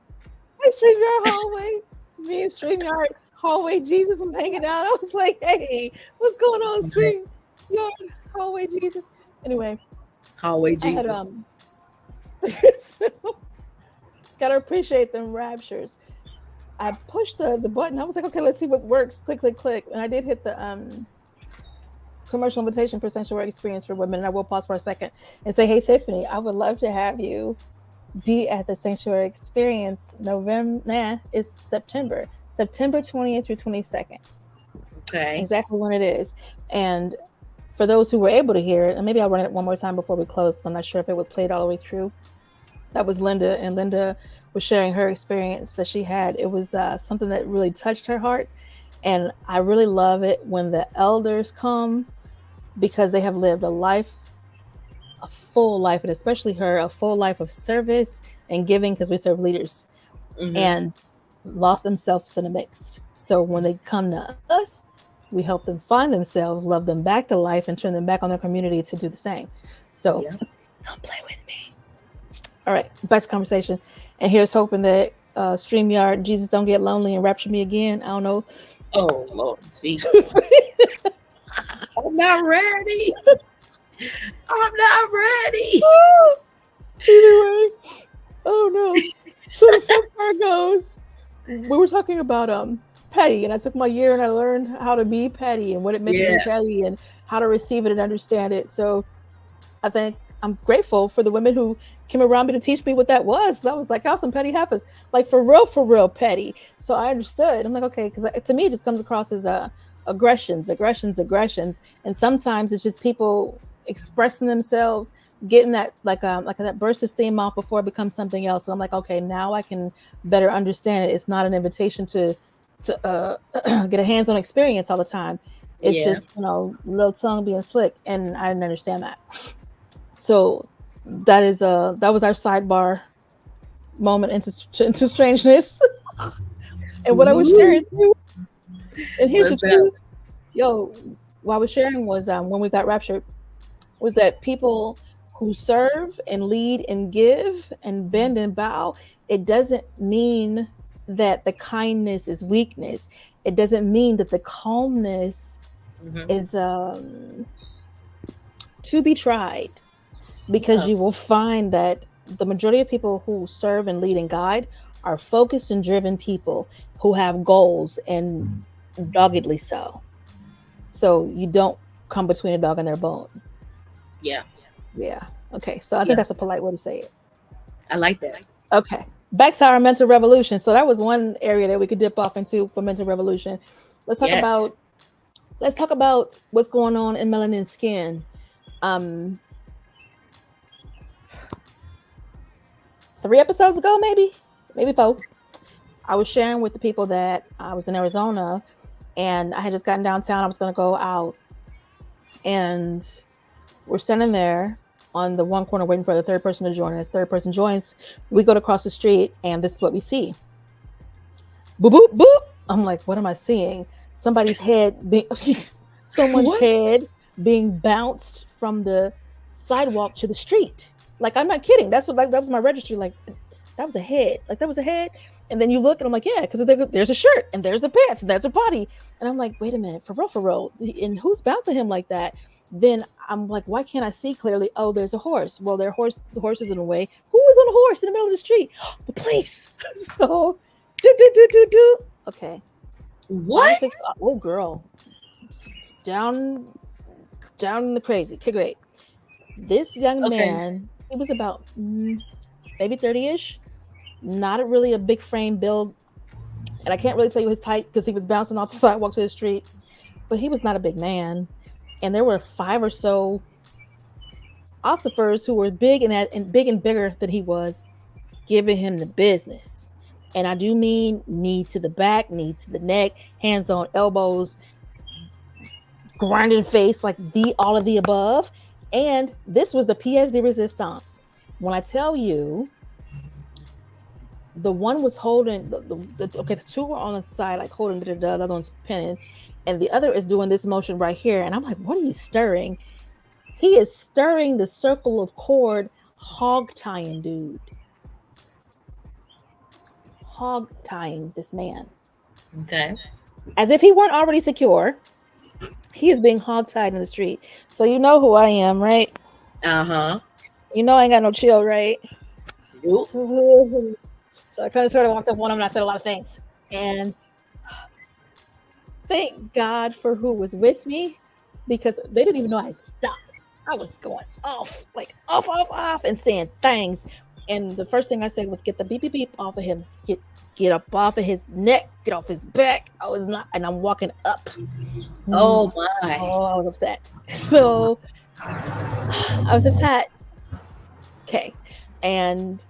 My StreamYard hallway. Me and StreamYard hallway Jesus was hanging out. I was like, hey, what's going on, StreamYard hallway Jesus? Anyway. Hallway Jesus. I had, gotta appreciate them raptures. I pushed the button. I was like, okay, let's see what works. Click, click, click. And I did hit the commercial invitation for Sanctuary Experience for Women. And I will pause for a second and say, hey, Tiffany, I would love to have you be at the Sanctuary Experience it's September 20th through 22nd. Okay. Exactly when it is. And for those who were able to hear it, and maybe I'll run it one more time before we close, because I'm not sure if it would play it all the way through. That was Linda, and Linda was sharing her experience that she had. It was something that really touched her heart. And I really love it when the elders come, because they have lived a full life, and especially her, a full life of service and giving, because we serve leaders, and lost themselves in the mix. So when they come to us, we help them find themselves, love them back to life, and turn them back on their community to do the same. So come play with me. All right, back to conversation. And here's hoping that StreamYard, Jesus don't get lonely and rapture me again. I don't know. Oh, Lord Jesus. I'm not ready. I'm not ready. Anyway, oh no. So the fun part goes, we were talking about petty, and I took my year and I learned how to be petty and what it meant to be petty and how to receive it and understand it. So I think I'm grateful for the women who came around me to teach me what that was. So I was like, oh, some petty heifers, like for real petty. So I understood. I'm like, okay, because to me it just comes across as aggressions. And sometimes it's just people expressing themselves, getting that like that burst of steam off before it becomes something else. And I'm like, okay, now I can better understand it. It's not an invitation to get a hands-on experience all the time. It's just, little tongue being slick, and I didn't understand that. So that was our sidebar moment into strangeness. And what I was sharing too, and here's the truth, what I was sharing was when we got raptured, was that people who serve and lead and give and bend and bow, it doesn't mean that the kindness is weakness. It doesn't mean that the calmness is to be tried, because you will find that the majority of people who serve and lead and guide are focused and driven people who have goals, and doggedly so. So you don't come between a dog and their bone. Yeah. Okay, so I think that's a polite way to say it. I like that. Okay, back to our mental revolution. So that was one area that we could dip off into for mental revolution. Let's talk about what's going on in melanin skin. 3 episodes ago, maybe 4, I was sharing with the people that I was in Arizona, and I had just gotten downtown. I was going to go out, and we're standing there on the one corner waiting for the third person to join us. Third person joins. We go to cross the street, and this is what we see. Boop, boop, boop. I'm like, what am I seeing? Somebody's head being, someone's head being bounced from the sidewalk to the street. Like, I'm not kidding. That was my registry. Like, that was a head. And then you look, and I'm like, yeah, because there's a shirt, and there's the pants, and there's a body. And I'm like, wait a minute, for real. And who's bouncing him like that? Then I'm like, why can't I see clearly? Oh, there's a horse. Well, the horse is in the way. Who was on a horse in the middle of the street? The police. So, do. Okay. What? Oh, girl. Down in the crazy. Okay, great. This young man, he was about maybe 30-ish. Not really a big frame build. And I can't really tell you his height because he was bouncing off the sidewalk to the street. But he was not a big man. And there were 5 or so ossifers who were big and bigger than he was, giving him the business. And I do mean knee to the back, knee to the neck, hands on elbows, grinding face, like all of the above. And this was the pièce de résistance. When I tell you, the one was holding the 2 were on the side, like holding the other one's pinning, and the other is doing this motion right here. And I'm like, what are you stirring? He is stirring the circle of cord, hog tying, dude. Hog tying this man. Okay. As if he weren't already secure. He is being hog tied in the street. So you know who I am, right? Uh-huh. You know I ain't got no chill, right? Nope. So I kind of sort of walked up on him, and I said a lot of things. And thank God for who was with me, because they didn't even know I had stopped. I was going off, like off, and saying things. And the first thing I said was, get the beep, beep, beep off of him. Get up off of his neck. Get off his back. I was not, and I'm walking up. Oh, my. Oh, I was upset. So I was upset. Okay. And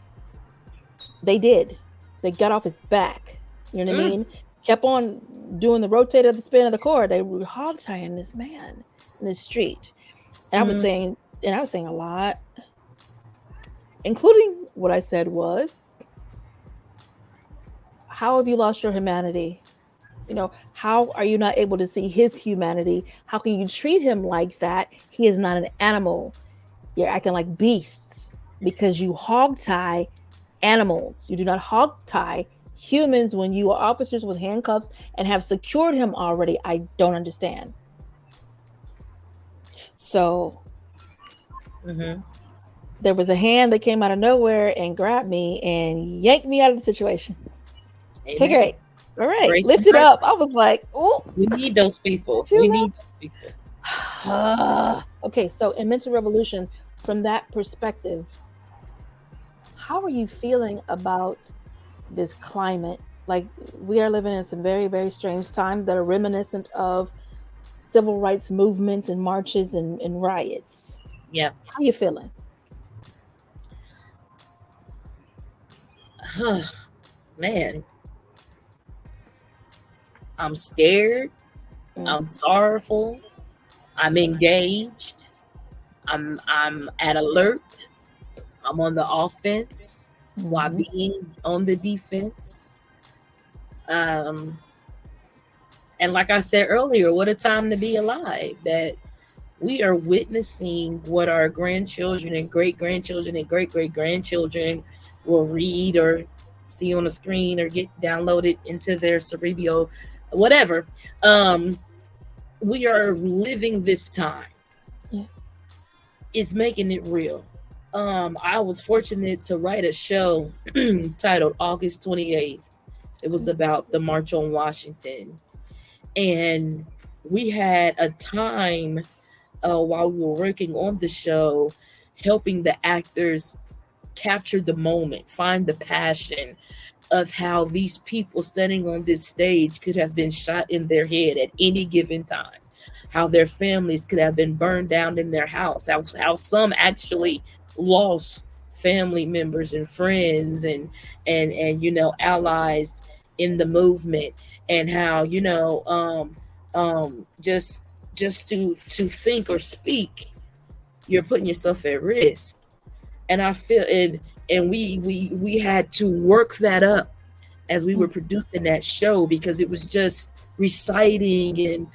they did. They got off his back. You know what I mean? Kept on doing the rotate of the spin of the cord. They were hog tying this man in the street. And I was saying a lot, including what I said was, how have you lost your humanity? You know, how are you not able to see his humanity? How can you treat him like that? He is not an animal. You're acting like beasts because you hog tie animals. You do not hog tie humans when you are officers with handcuffs and have secured him already. I don't understand. So there was a hand that came out of nowhere and grabbed me and yanked me out of the situation. Amen. Okay, great. All right. Lift it up. I was like, oh. We need those people. Okay, so in Mental Revolution, from that perspective, how are you feeling about this climate? Like, we are living in some very, very strange times that are reminiscent of civil rights movements and marches and riots. Yeah. How are you feeling? Man, I'm scared. I'm sorrowful. I'm engaged. I'm at alert. I'm on the offense while being on the defense. And like I said earlier, what a time to be alive, that we are witnessing what our grandchildren and great-grandchildren and great-great-grandchildren will read or see on the screen or get downloaded into their cerebral, whatever. We are living this time. Yeah. It's making it real. I was fortunate to write a show titled August 28th. It was about the March on Washington. And we had a time while we were working on the show, helping the actors capture the moment, find the passion of how these people standing on this stage could have been shot in their head at any given time, how their families could have been burned down in their house, how some actually lost family members and friends and you know, allies in the movement, and how, you know, just to think or speak, you're putting yourself at risk. And I feel and we had to work that up as we were producing that show, because it was just reciting, and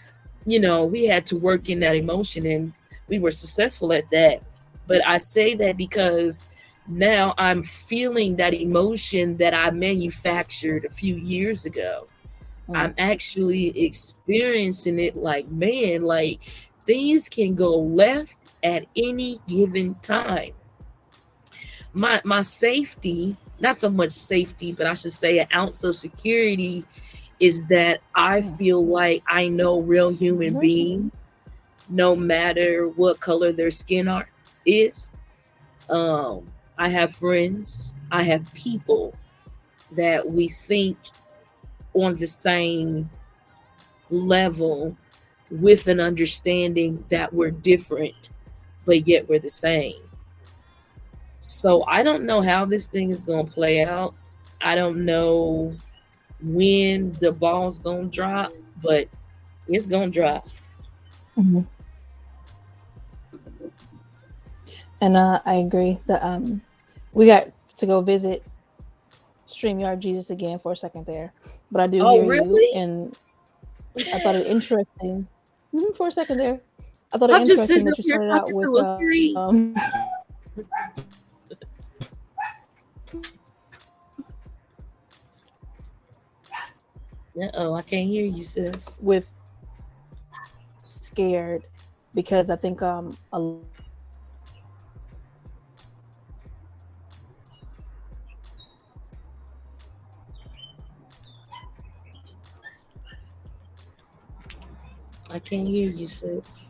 you know, we had to work in that emotion, and we were successful at that. But I say that because now I'm feeling that emotion that I manufactured a few years ago. I'm actually experiencing it, like, man, like things can go left at any given time. My safety, not so much safety, but I should say an ounce of security, is that I feel like I know real human beings, no matter what color their skin is. I have friends, I have people that we think on the same level, with an understanding that we're different, but yet we're the same. So I don't know how this thing is going to play out. I don't know when the ball's going to drop, but it's going to drop. Mm-hmm. And I agree that we got to go visit StreamYard Jesus again for a second there, but I do hear really? you, and I thought it interesting for a second there. I thought it interesting that you started out with. I can't hear you, sis. With scared, because I think I can't hear you, sis.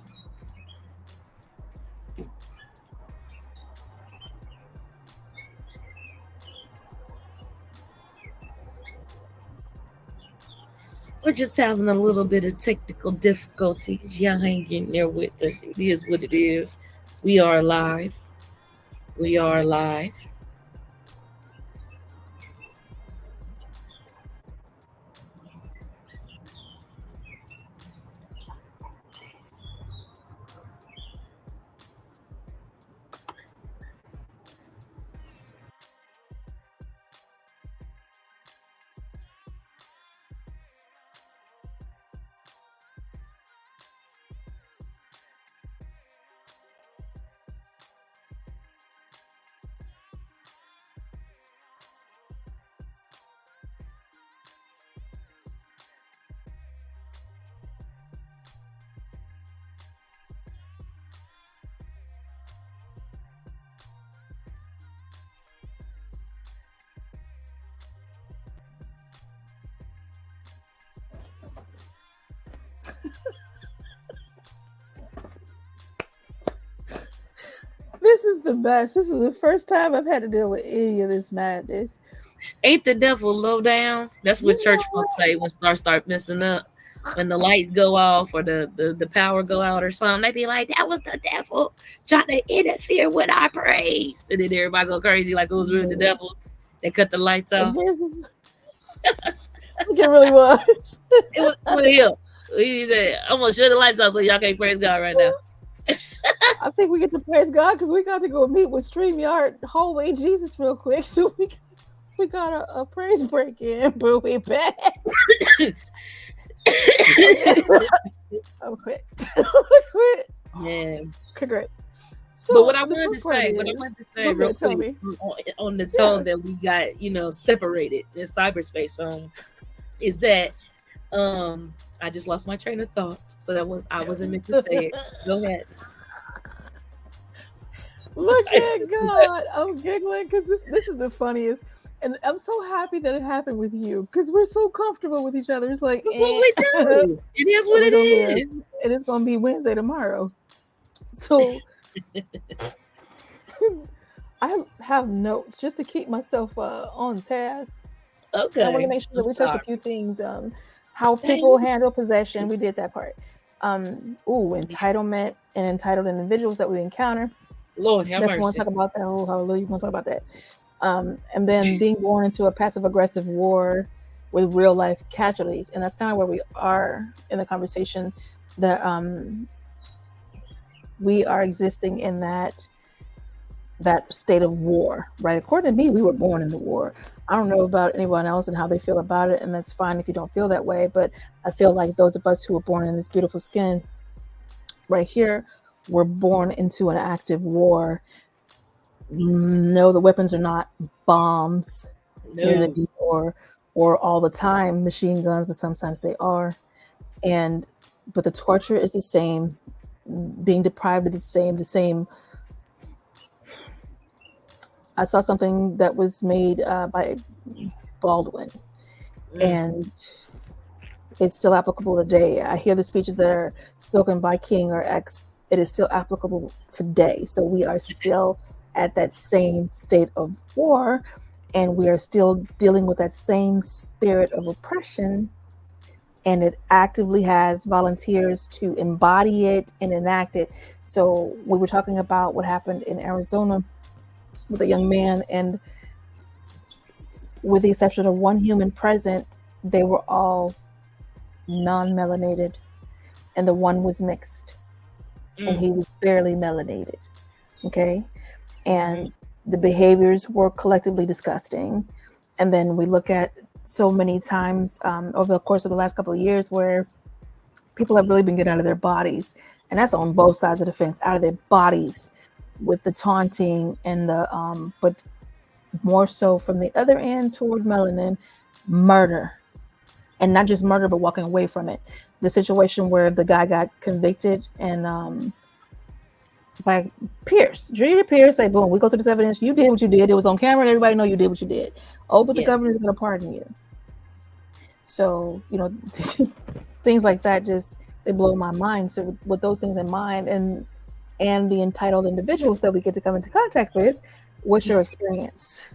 We're just having a little bit of technical difficulties. Y'all hang in there with us. It is what it is. We are live. We are live. This is the best. This is the first time I've had to deal with any of this madness. Ain't the devil low down? That's what church folks say when start messing up. When the lights go off or the power go out or something, they be like, that was the devil trying to interfere with our praise. And then everybody go crazy like it was really the devil. They cut the lights off. It really was. It was him. He said, I'm going to shut the lights off so y'all can't praise God right now. I think we get to praise God because we got to go meet with StreamYard Hallway Jesus real quick. So we got a praise break in, but we back. I'm quit. Yeah. Great. But what I the wanted to fun part say, go real ahead, tell quick me. on the tone that we got, separated in cyberspace is that I just lost my train of thought. So I wasn't meant to say it. Go ahead. Look at God. I'm giggling because this is the funniest. And I'm so happy that it happened with you because we're so comfortable with each other. It's like, That's what we do. It is what it is. And it's going to be Wednesday tomorrow. So I have notes just to keep myself on task. Okay. I want to make sure that we touch a few things. How people handle possession. We did that part. Entitlement and entitled individuals that we encounter. Lord have mercy. We want to talk about that. Oh, hallelujah. We want to talk about that. And then being born into a passive aggressive war with real life casualties. And that's kind of where we are in the conversation, that we are existing in that state of war, right? According to me, we were born in the war. I don't know about anyone else and how they feel about it, and that's fine if you don't feel that way, but I feel like those of us who were born in this beautiful skin right here were born into an active war. No, the weapons are not bombs, or all the time machine guns, but sometimes they are. But the torture is the same. Being deprived of the same. I saw something that was made by Baldwin, and it's still applicable today. I hear the speeches that are spoken by King or X. It is still applicable today. So we are still at that same state of war, and we are still dealing with that same spirit of oppression, and it actively has volunteers to embody it and enact it. So we were talking about what happened in Arizona with a young man, and with the exception of one human present, they were all non-melanated, and the one was mixed, and he was barely melanated. Okay. And the behaviors were collectively disgusting. And then we look at so many times over the course of the last couple of years where people have really been getting out of their bodies, and that's on both sides of the fence, out of their bodies, with the taunting and the but more so from the other end toward melanin, murder. And not just murder, but walking away from it. The situation where the guy got convicted and by Pierce, Julia Pierce, say, boom, we go through this evidence. You did what you did. It was on camera and everybody know you did what you did. Oh, but the governor's going to pardon you. So, things like that they blow my mind. So with those things in mind and the entitled individuals that we get to come into contact with, what's your experience?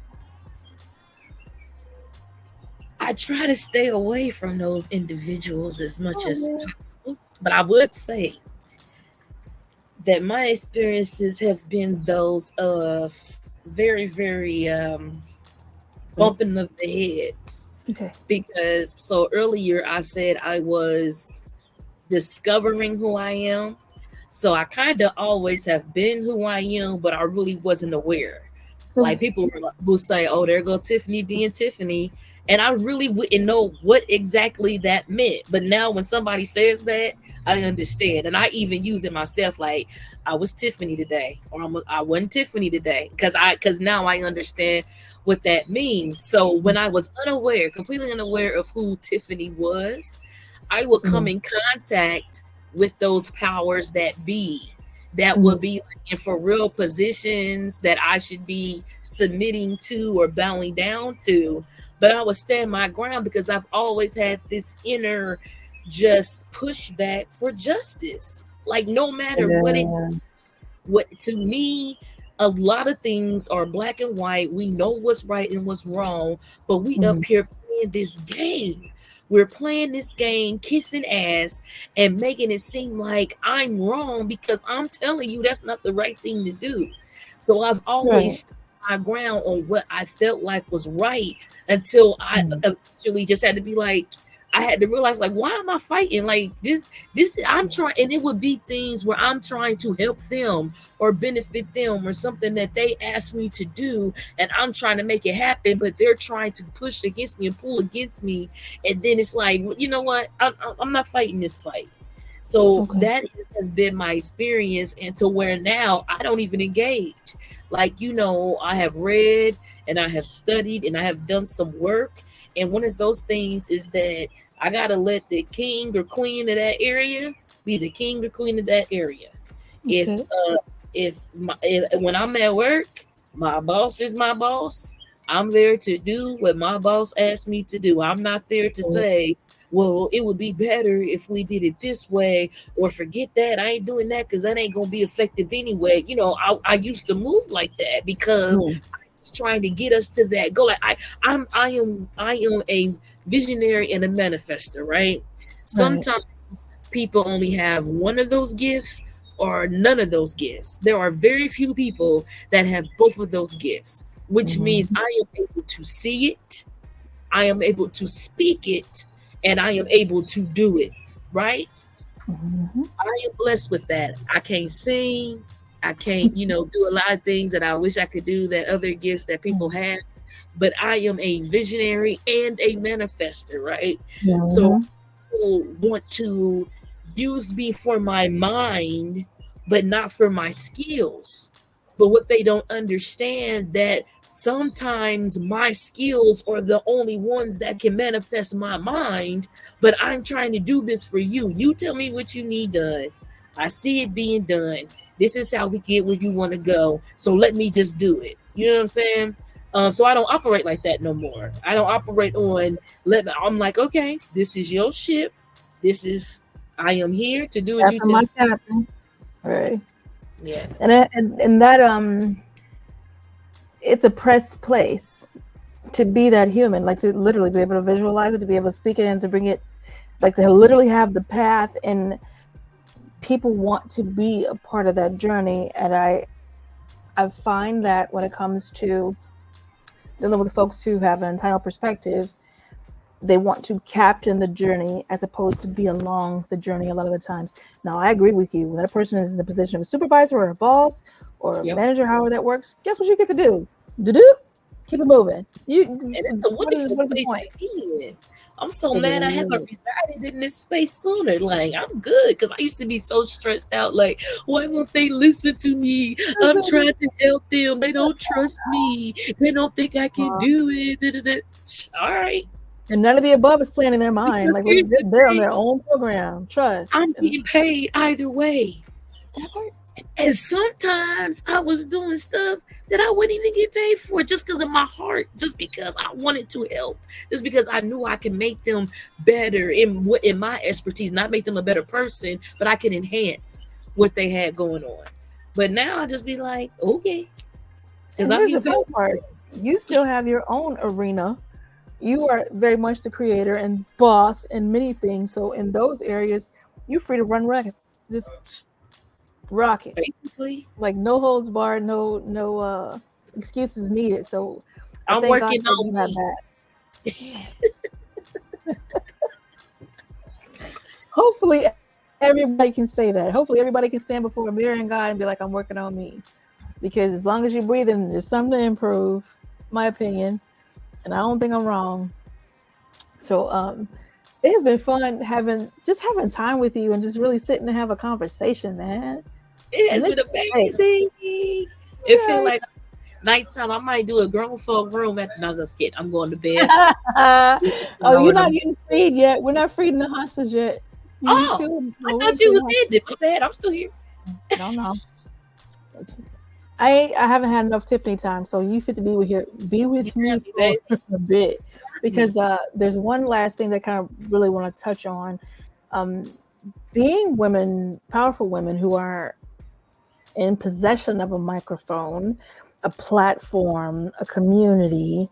I try to stay away from those individuals as much as possible, but I would say that my experiences have been those of very, very bumping of the heads. Okay. Because earlier I said I was discovering who I am. So I kind of always have been who I am, but I really wasn't aware. Like people will say, oh, there go Tiffany being Tiffany. And I really wouldn't know what exactly that meant. But now when somebody says that, I understand. And I even use it myself, like I was Tiffany today, or I wasn't Tiffany today. Because now I understand what that means. So when I was completely unaware of who Tiffany was, I would come in contact with those powers that be. That would be in for real positions that I should be submitting to or bowing down to. But I would stand my ground because I've always had this inner just pushback for justice. Like no matter what to me, a lot of things are black and white. We know what's right and what's wrong, but we up here playing this game. We're playing this game, kissing ass and making it seem like I'm wrong because I'm telling you that's not the right thing to do. So I've always stood my ground on what I felt like was right until I eventually just had to be like, I had to realize, like, why am I fighting? Like this, I'm trying, and it would be things where I'm trying to help them or benefit them or something that they asked me to do, and I'm trying to make it happen, but they're trying to push against me and pull against me, and then it's like, you know what? I'm not fighting this fight. So Okay. that has been my experience, and to where now I don't even engage. Like, I have read and I have studied and I have done some work. And one of those things is that I got to let the king or queen of that area be the king or queen of that area. That's If it. when I'm at work, my boss is my boss. I'm there to do what my boss asked me to do. I'm not there to say, well, it would be better if we did it this way, or forget that. I ain't doing that because that ain't gonna be effective anyway. I used to move like that because Mm. I was trying to get us to that goal. Like I am a visionary and a manifester, right? Sometimes people only have one of those gifts or none of those gifts. There are very few people that have both of those gifts, which means I am able to see it, I am able to speak it, and I am able to do it, right? Mm-hmm. I am blessed with that. I can't sing. I can't, do a lot of things that I wish I could do, that other gifts that people have. But I am a visionary and a manifester, right? So people want to use me for my mind, but not for my skills. But what they don't understand, that sometimes my skills are the only ones that can manifest my mind, but I'm trying to do this for you. You tell me what you need done. I see it being done. This is how we get where you want to go. So let me just do it. You know what I'm saying? So I don't operate like that no more. I don't operate on I'm like, okay, this is your ship. I am here to do what you Captain, tell my me. captain. Right. Yeah. And that it's a pressed place to be that human, like to literally be able to visualize it, to be able to speak it, and to bring it, like to literally have the path. And people want to be a part of that journey. And I find that when it comes to dealing with folks who have an entitled perspective, they want to captain the journey as opposed to be along the journey a lot of the times. Now, I agree with you. When that person is in the position of a supervisor or a boss or a manager, however that works, guess what you get to do? Keep it moving. And it's a wonderful what is the space point? to be in. I'm so mad I haven't resided in this space sooner. Like, I'm good, because I used to be so stressed out. Like, why won't they listen to me? I'm trying to help them. They don't trust me. They don't think I can do it. All right. And none of the above is playing in their mind. Like, they're on their own program. Trust. I'm getting paid either way. And sometimes I was doing stuff that I wouldn't even get paid for, just because of my heart, just because I wanted to help, just because I knew I could make them better in my expertise, not make them a better person, but I can enhance what they had going on. But now I just be like, okay. Because here's the fun part. You still have your own arena. You are very much the creator and boss in many things. So in those areas, you're free to run ragged. Just rock it. Basically. Like no holds barred, no excuses needed. So I'm thank working God on you have that. Hopefully everybody can say that. Hopefully everybody can stand before a mirror and God and be like, I'm working on me. Because as long as you're breathing, there's something to improve, my opinion. And I don't think I'm wrong. So it has been fun having time with you and just really sitting and have a conversation, man. It has been amazing. It feels like nighttime. I might do a grown folk room at no, I'm just kidding. I'm going to bed. Oh, you're not getting freed yet. We're not freeing the hostage yet. I thought you was ended. My bad. I'm still here. No. I haven't had enough Tiffany time, so you fit to be with me for a bit, because there's one last thing that kind of really want to touch on. Being women, powerful women who are in possession of a microphone, a platform, a community,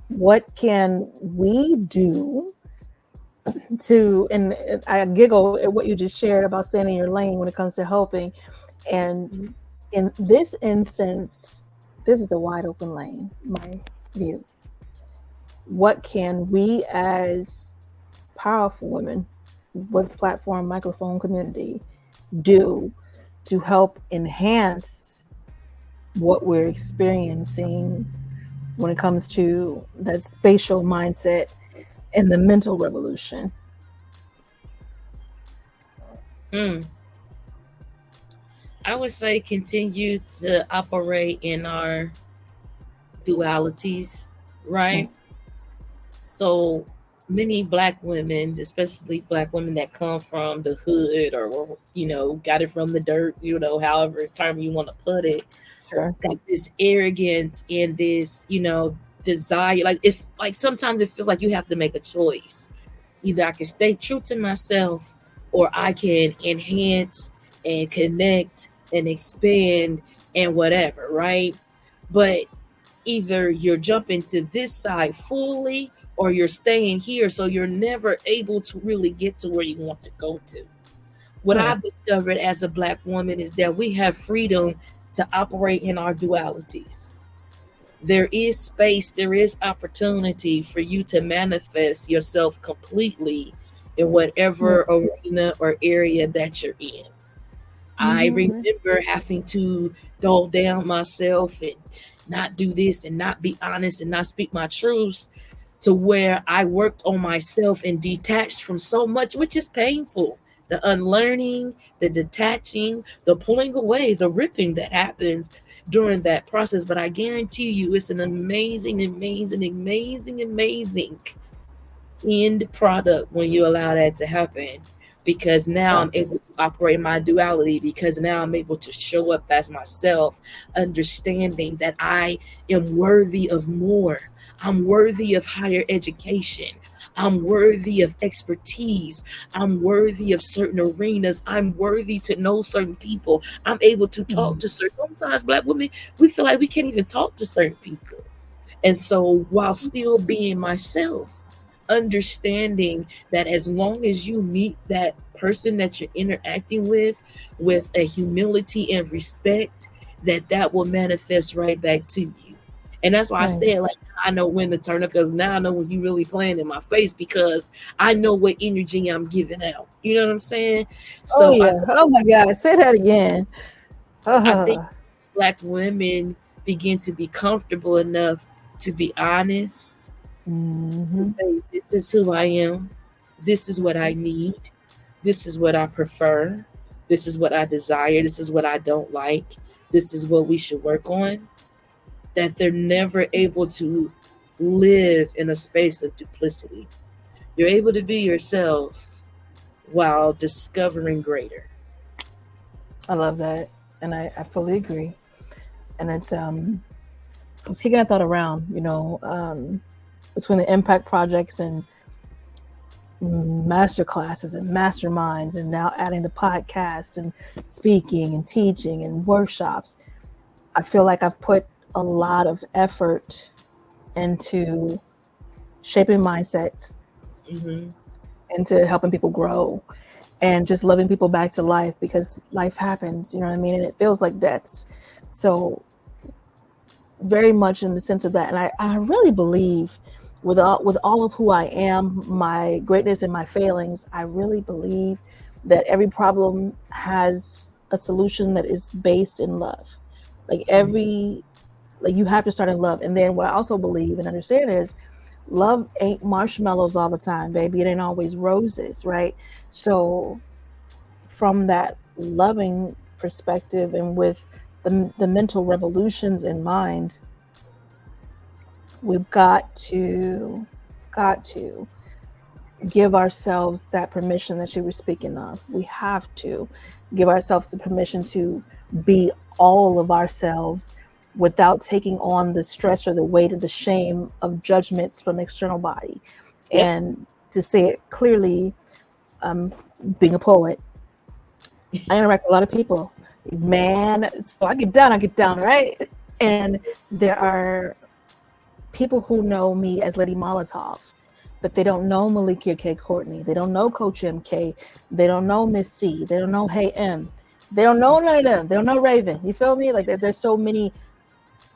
what can we do to, and I giggle at what you just shared about staying in your lane when it comes to helping. And in this instance, this is a wide open lane, my view. What can we as powerful women with platform, microphone, community do to help enhance what we're experiencing when it comes to that spatial mindset and the mental revolution? Hmm. I would say continue to operate in our dualities, right? So many black women, especially black women that come from the hood or got it from the dirt, however term you want to put it, Sure. got this arrogance and this, desire. Like if like sometimes it feels like you have to make a choice. Either I can stay true to myself or I can enhance and connect and expand and whatever, right? But either you're jumping to this side fully or you're staying here, so you're never able to really get to where you want to go to. What Right. I've discovered as a black woman is that we have freedom to operate in our dualities. There is space, there is opportunity for you to manifest yourself completely in whatever arena or area that you're in. I remember having to dull down myself and not do this and not be honest and not speak my truths, to where I worked on myself and detached from so much, which is painful. The unlearning, the detaching, the pulling away, the ripping that happens during that process. But I guarantee you, it's an amazing, amazing, amazing, amazing end product when you allow that to happen, because now I'm able to operate my duality, because now I'm able to show up as myself, understanding that I am worthy of more. I'm worthy of higher education. I'm worthy of expertise. I'm worthy of certain arenas. I'm worthy to know certain people. I'm able to talk to certain. Sometimes black women, we feel like we can't even talk to certain people. And so while still being myself, understanding that as long as you meet that person that you're interacting with a humility and respect, that will manifest right back to you. And that's why I said, like, I know when to turn up, because now I know when you really playing in my face, because I know what energy I'm giving out. You know what I'm saying? So Oh my God, say that again. I think black women begin to be comfortable enough to be honest, to say, this is who I am, this is what I need, this is what I prefer, this is what I desire, this is what I don't like, this is what we should work on. That they're never able to live in a space of duplicity. You're able to be yourself while discovering greater. I love that, and I fully agree. And it's I was kicking that thought around, between the impact projects and master classes and masterminds, and now adding the podcast and speaking and teaching and workshops. I feel like I've put a lot of effort into shaping mindsets, into helping people grow, and just loving people back to life, because life happens, you know what I mean? And it feels like deaths. So very much in the sense of that. And I really believe with all of who I am, my greatness and my failings, I really believe that every problem has a solution that is based in love. Like you have to start in love. And then what I also believe and understand is love ain't marshmallows all the time, baby. It ain't always roses, right? So from that loving perspective, and with the mental revolutions in mind, we've got to give ourselves that permission that you were speaking of. We have to give ourselves the permission to be all of ourselves without taking on the stress or the weight or the shame of judgments from external body. Yep. And to say it clearly, being a poet, I interact with a lot of people, man. So I get down, right? And there are people who know me as Lady Molotov, but they don't know Malikia K. Courtney. They don't know Coach MK. They don't know Miss C. They don't know Hey M. They don't know none of them. They don't know Raven. You feel me? Like there's so many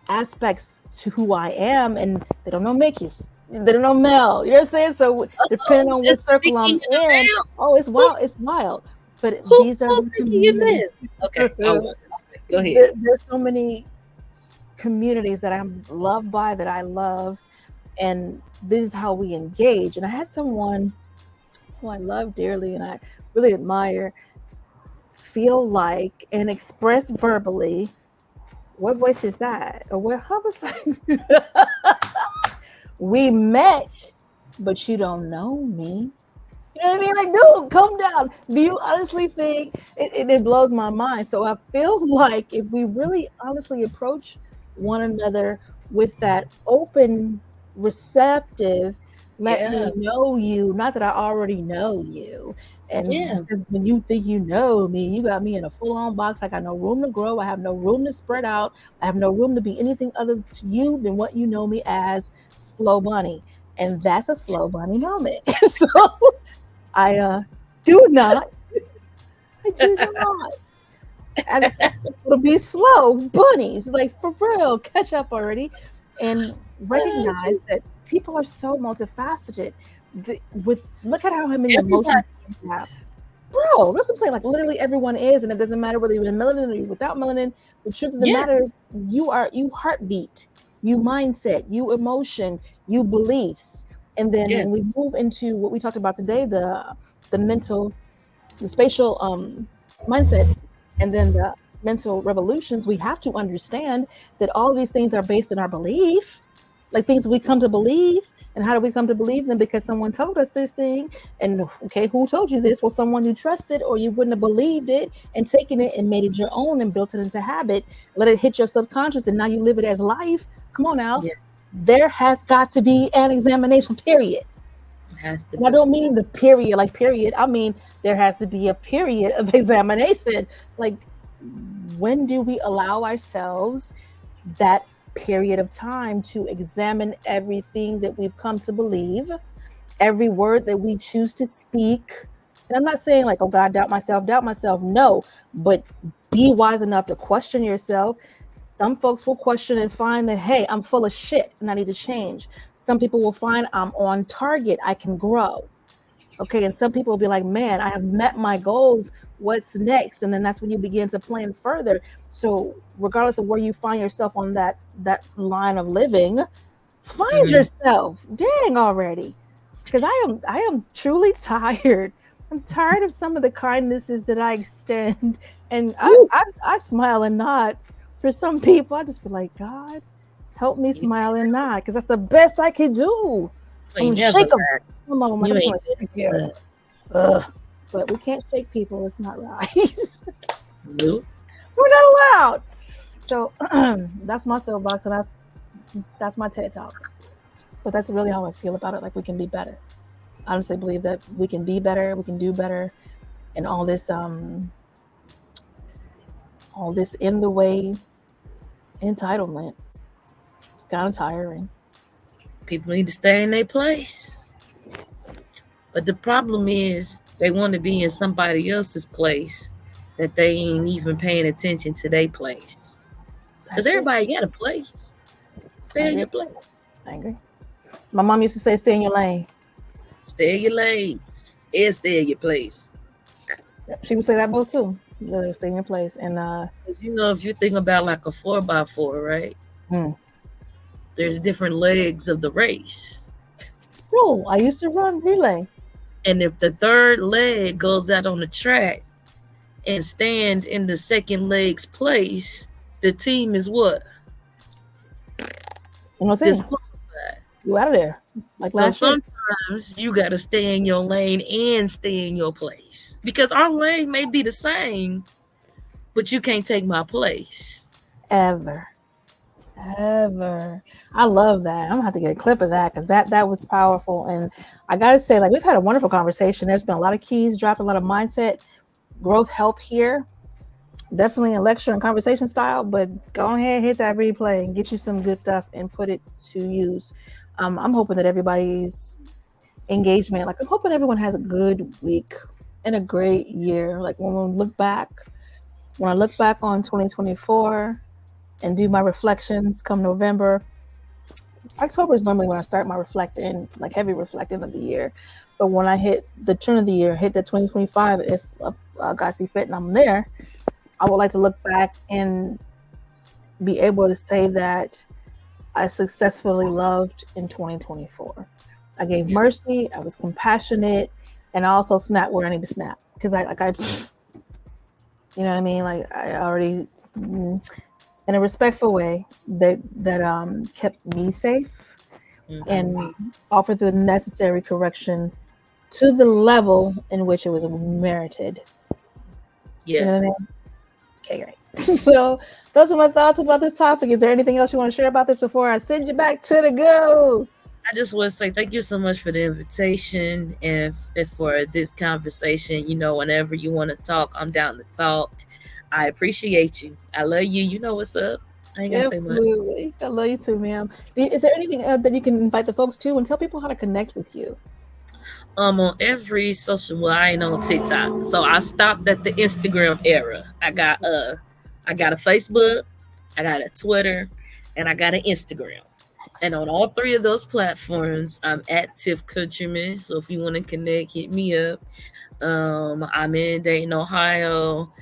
aspects to who I am, and they don't know Mickey. They don't know Mel. You know what I'm saying? So depending on what circle I'm in, it's wild. It's wild. But these are the communities. Okay, go ahead. There's so many communities that I'm loved by, that I love, and this is how we engage. And I had someone who I love dearly and I really admire, feel like and express verbally. What voice is that? Or what? How was that? We met, but you don't know me. You know what I mean? Like, dude, calm down. Do you honestly think it blows my mind? So I feel like if we really honestly approach one another with that open, receptive, let me know you, not that I already know you. And because when you think you know me, you got me in a full-on box. I got no room to grow. I have no room to spread out. I have no room to be anything other to you than what you know me as, Slow Bunny. And that's a Slow Bunny moment. So I do not. And it'll be slow bunnies, like for real, catch up already, and recognize that people are so multifaceted. Look at how many emotions we have. Bro, that's what I'm saying. Like literally everyone is, and it doesn't matter whether you're in melanin or you're without melanin. The truth of the matter is you heartbeat, you mindset, you emotion, you beliefs. And then when we move into what we talked about today, the mental, the spatial mindset, and then the mental revolutions, we have to understand that all of these things are based on our belief, like things we come to believe. And how do we come to believe them? Because someone told us this thing. And okay, who told you this? Well, someone you trusted, or you wouldn't have believed it and taken it and made it your own and built it into habit, let it hit your subconscious, and now you live it as life. Come on now. There has got to be an examination, period. And I don't mean the period, like period. I mean, there has to be a period of examination. Like, when do we allow ourselves that period of time to examine everything that we've come to believe, every word that we choose to speak? And I'm not saying like, oh God, doubt myself. No, but be wise enough to question yourself. Some folks will question and find that, hey, I'm full of shit and I need to change. Some people will find I'm on target, I can grow. Okay, and some people will be like, man, I have met my goals. What's next? And then that's when you begin to plan further. So regardless of where you find yourself on that line of living, find yourself. Dang already. Because I am truly tired. I'm tired of some of the kindnesses that I extend. And I smile and nod. For some people, I just be like, God, help me smile and nod, because that's the best I can do. I'm shake them. But we can't shake people. It's not right. Nope. We're not allowed. So that's my soapbox, and that's my TED Talk. But that's really how I feel about it. Like, we can be better. I honestly believe that we can be better. We can do better. And all this in the way entitlement. It's kind of tiring. People need to stay in their place. But the problem is they want to be in somebody else's place that they ain't even paying attention to their place. Because everybody got a place. Stay in your place. I agree. My mom used to say, stay in your lane. Stay in your lane. And stay in your place. She would say that both too. Stay in your place. And you know, if you think about like a 4x4, right? There's different legs of the race. Oh, I used to run relay. And if the third leg goes out on the track and stand in the second leg's place, the team is what? Disqualified. You out of there. Like so sometimes you got to stay in your lane and stay in your place, because our lane may be the same, but you can't take my place. Ever. I love that. I'm gonna have to get a clip of that, because that was powerful. And I gotta say, like, we've had a wonderful conversation. There's been a lot of keys dropped, a lot of mindset growth help here. Definitely a lecture and conversation style, but go ahead, hit that replay and get you some good stuff and put it to use. I'm hoping that everybody's engagement, like, I'm hoping everyone has a good week and a great year. Like, when I look back on 2024 and do my reflections come November. October is normally when I start my reflecting, like heavy reflecting of the year. But when I hit the turn of the year, hit that 2025, if God see fit and I'm there, I would like to look back and be able to say that I successfully loved in 2024. I gave mercy, I was compassionate, and I also snapped where I need to snap. Because You know what I mean? Like I already, in a respectful way that kept me safe and offered the necessary correction to the level in which it was merited. Yeah. You know what I mean? Okay, great. So those are my thoughts about this topic. Is there anything else you want to share about this before I send you back to the go? I just want to say thank you so much for the invitation and for this conversation. You know, whenever you want to talk, I'm down to talk. I appreciate you. I love you. You know what's up. I ain't gonna say much. Absolutely. I love you too, ma'am. Is there anything that you can invite the folks to and tell people how to connect with you? On every social, well, I ain't on TikTok, so I stopped at the Instagram era. I got a Facebook, I got a Twitter, and I got an Instagram. And on all three of those platforms, I'm at Tiff Countryman. So if you want to connect, hit me up. I'm in Dayton, Ohio.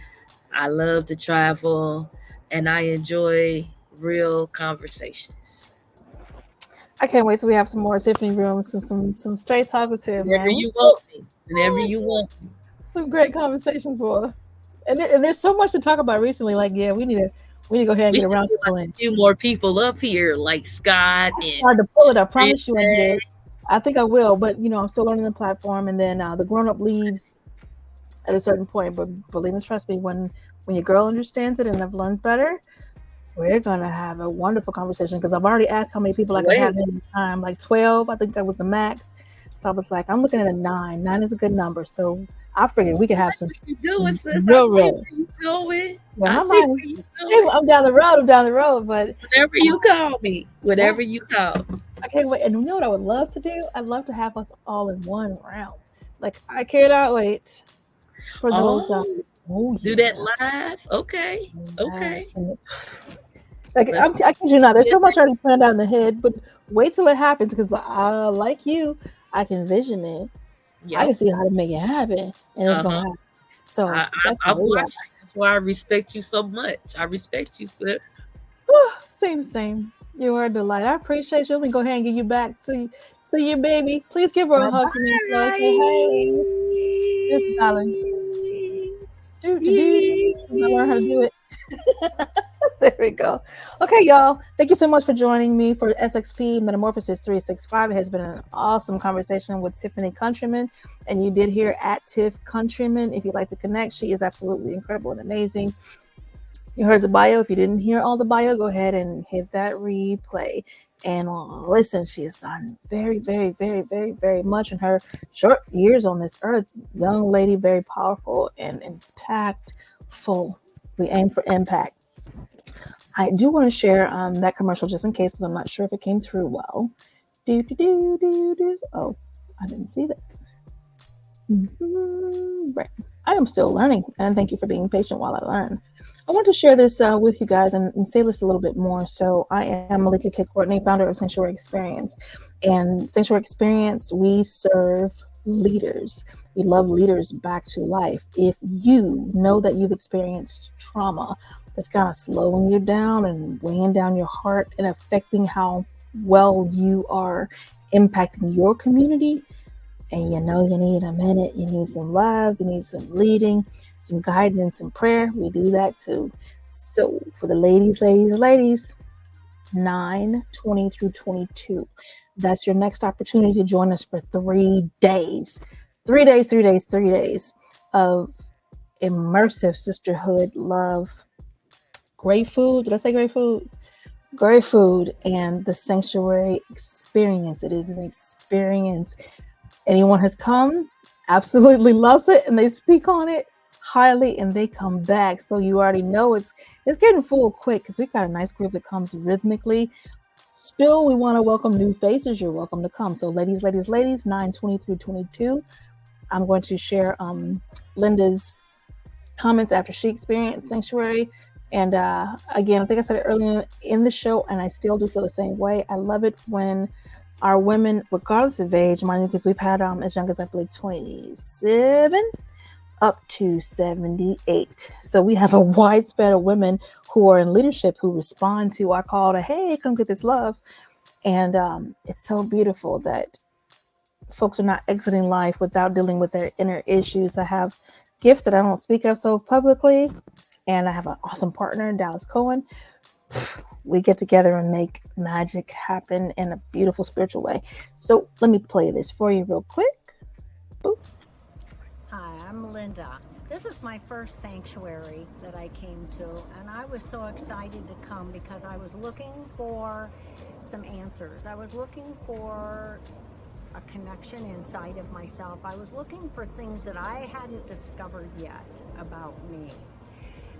I love to travel, and I enjoy real conversations. I can't wait till we have some more Tiffany rooms, some straight talk with Tiff. Whenever man. you want me. Whenever you want me. Some great conversations for. And there's so much to talk about recently. Like, yeah, we need to go ahead and We get around should people in. a few more people up here, like Scott and Hard to pull it. I promise you, I did. I think I will, but you know, I'm still learning the platform, and then the grown up leaves at a certain point. But believe me, trust me, when your girl understands it and I've learned better, we're gonna have a wonderful conversation because I've already asked how many people I can have at any time. Like 12, I think that was the max. So I was like, I'm looking at a 9. 9 is a good number. So I figured we could have some. What you doing, sis? Real, I see real. where you going. Yeah, I see where you going. I'm down the road, but Whenever you call me, whenever you call. I can't wait. And you know what I would love to do? I'd love to have us all in one round. Like I cannot wait for those. Do that live? Okay. Okay. Like I kid you not, there's so much already planned out in the head, but wait till it happens because like you, I can vision it. Yep. I can see how to make it happen, and it's gonna happen. So I'm watching. That's why I respect you so much. I respect you, sis. Same. You are a delight. I appreciate you. Let me go ahead and get you back. See you, baby. Please give her a hug for me. So hey, yes, darling. I learn how to do it. There we go. Okay, y'all. Thank you so much for joining me for SXP Metamorphosis 365. It has been an awesome conversation with Tiffany Countryman. And you did hear at Tiff Countryman. If you'd like to connect, she is absolutely incredible and amazing. You heard the bio. If you didn't hear all the bio, go ahead and hit that replay. And listen, she has done very, very, very, very, very much in her short years on this earth. Young lady, very powerful and impactful. We aim for impact. I do want to share that commercial just in case, because I'm not sure if it came through well. Oh, I didn't see that. Right. I am still learning, and thank you for being patient while I learn. I want to share this with you guys and say this a little bit more. So I am Malika K. Courtney, founder of Sanctuary Experience. And Sanctuary Experience, we serve leaders. We love leaders back to life. If you know that you've experienced trauma that's kind of slowing you down and weighing down your heart and affecting how well you are impacting your community, and you know you need a minute, you need some love, you need some leading, some guidance and prayer, we do that too. So for the ladies, 9/20 through 22, that's your next opportunity to join us for 3 days. 3 days of immersive sisterhood, love, great food. Did I say great food? Great food and the Sanctuary Experience. It is an experience. Anyone has come, absolutely loves it, and they speak on it highly, and they come back. So you already know it's getting full quick because we've got a nice group that comes rhythmically. Still, we want to welcome new faces. You're welcome to come. So ladies, 9/20 through 22. I'm going to share Linda's comments after she experienced Sanctuary. And again, I think I said it earlier in the show, and I still do feel the same way. I love it when our women, regardless of age, mind you, because we've had as young as I believe 27 up to 78. So we have a wide span of women who are in leadership who respond to our call to, hey, come get this love. And it's so beautiful that folks are not exiting life without dealing with their inner issues. I have gifts that I don't speak of so publicly. And I have an awesome partner, Dallas Cohen. We get together and make magic happen in a beautiful spiritual way. So let me play this for you real quick. Boop. Hi, I'm Linda. This is my first sanctuary that I came to, and I was so excited to come because I was looking for some answers. I was looking for a connection inside of myself. I was looking for things that I hadn't discovered yet about me.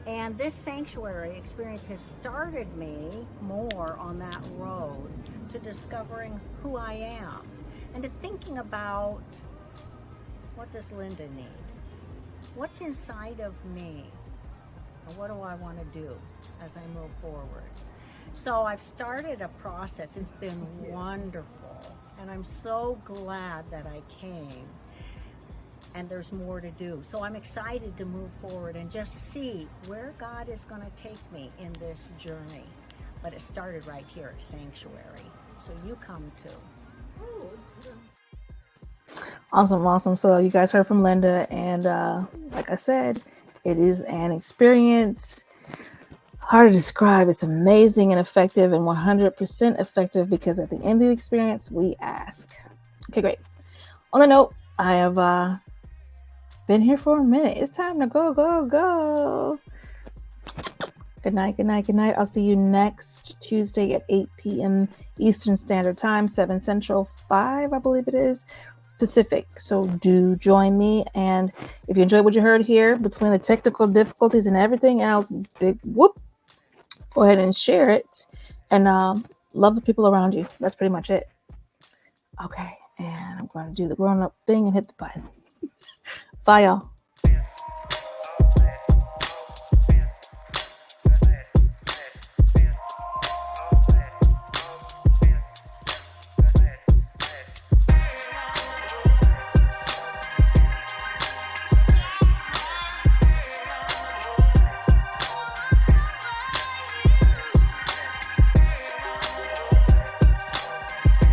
And this sanctuary experience has started me more on that road to discovering who I am and to thinking about, what does Linda need? What's inside of me? And what do I want to do as I move forward? So I've started a process. It's been wonderful. And I'm so glad that I came. And there's more to do. So I'm excited to move forward and just see where God is going to take me in this journey. But it started right here at Sanctuary. So you come too. Awesome. So you guys heard from Linda. And like I said, it is an experience. Hard to describe. It's amazing and effective and 100% effective because at the end of the experience, we ask. Okay, great. On the note, I have been here for a minute. It's time to go. Good night. I'll see you next Tuesday at 8 p.m. Eastern Standard Time, 7 Central, 5, I believe it is, Pacific. So do join me. And if you enjoyed what you heard here, between the technical difficulties and everything else, big whoop, go ahead and share it. And love the people around you. That's pretty much it. Okay. And I'm going to do the grown-up thing and hit the button. Bye, y'all.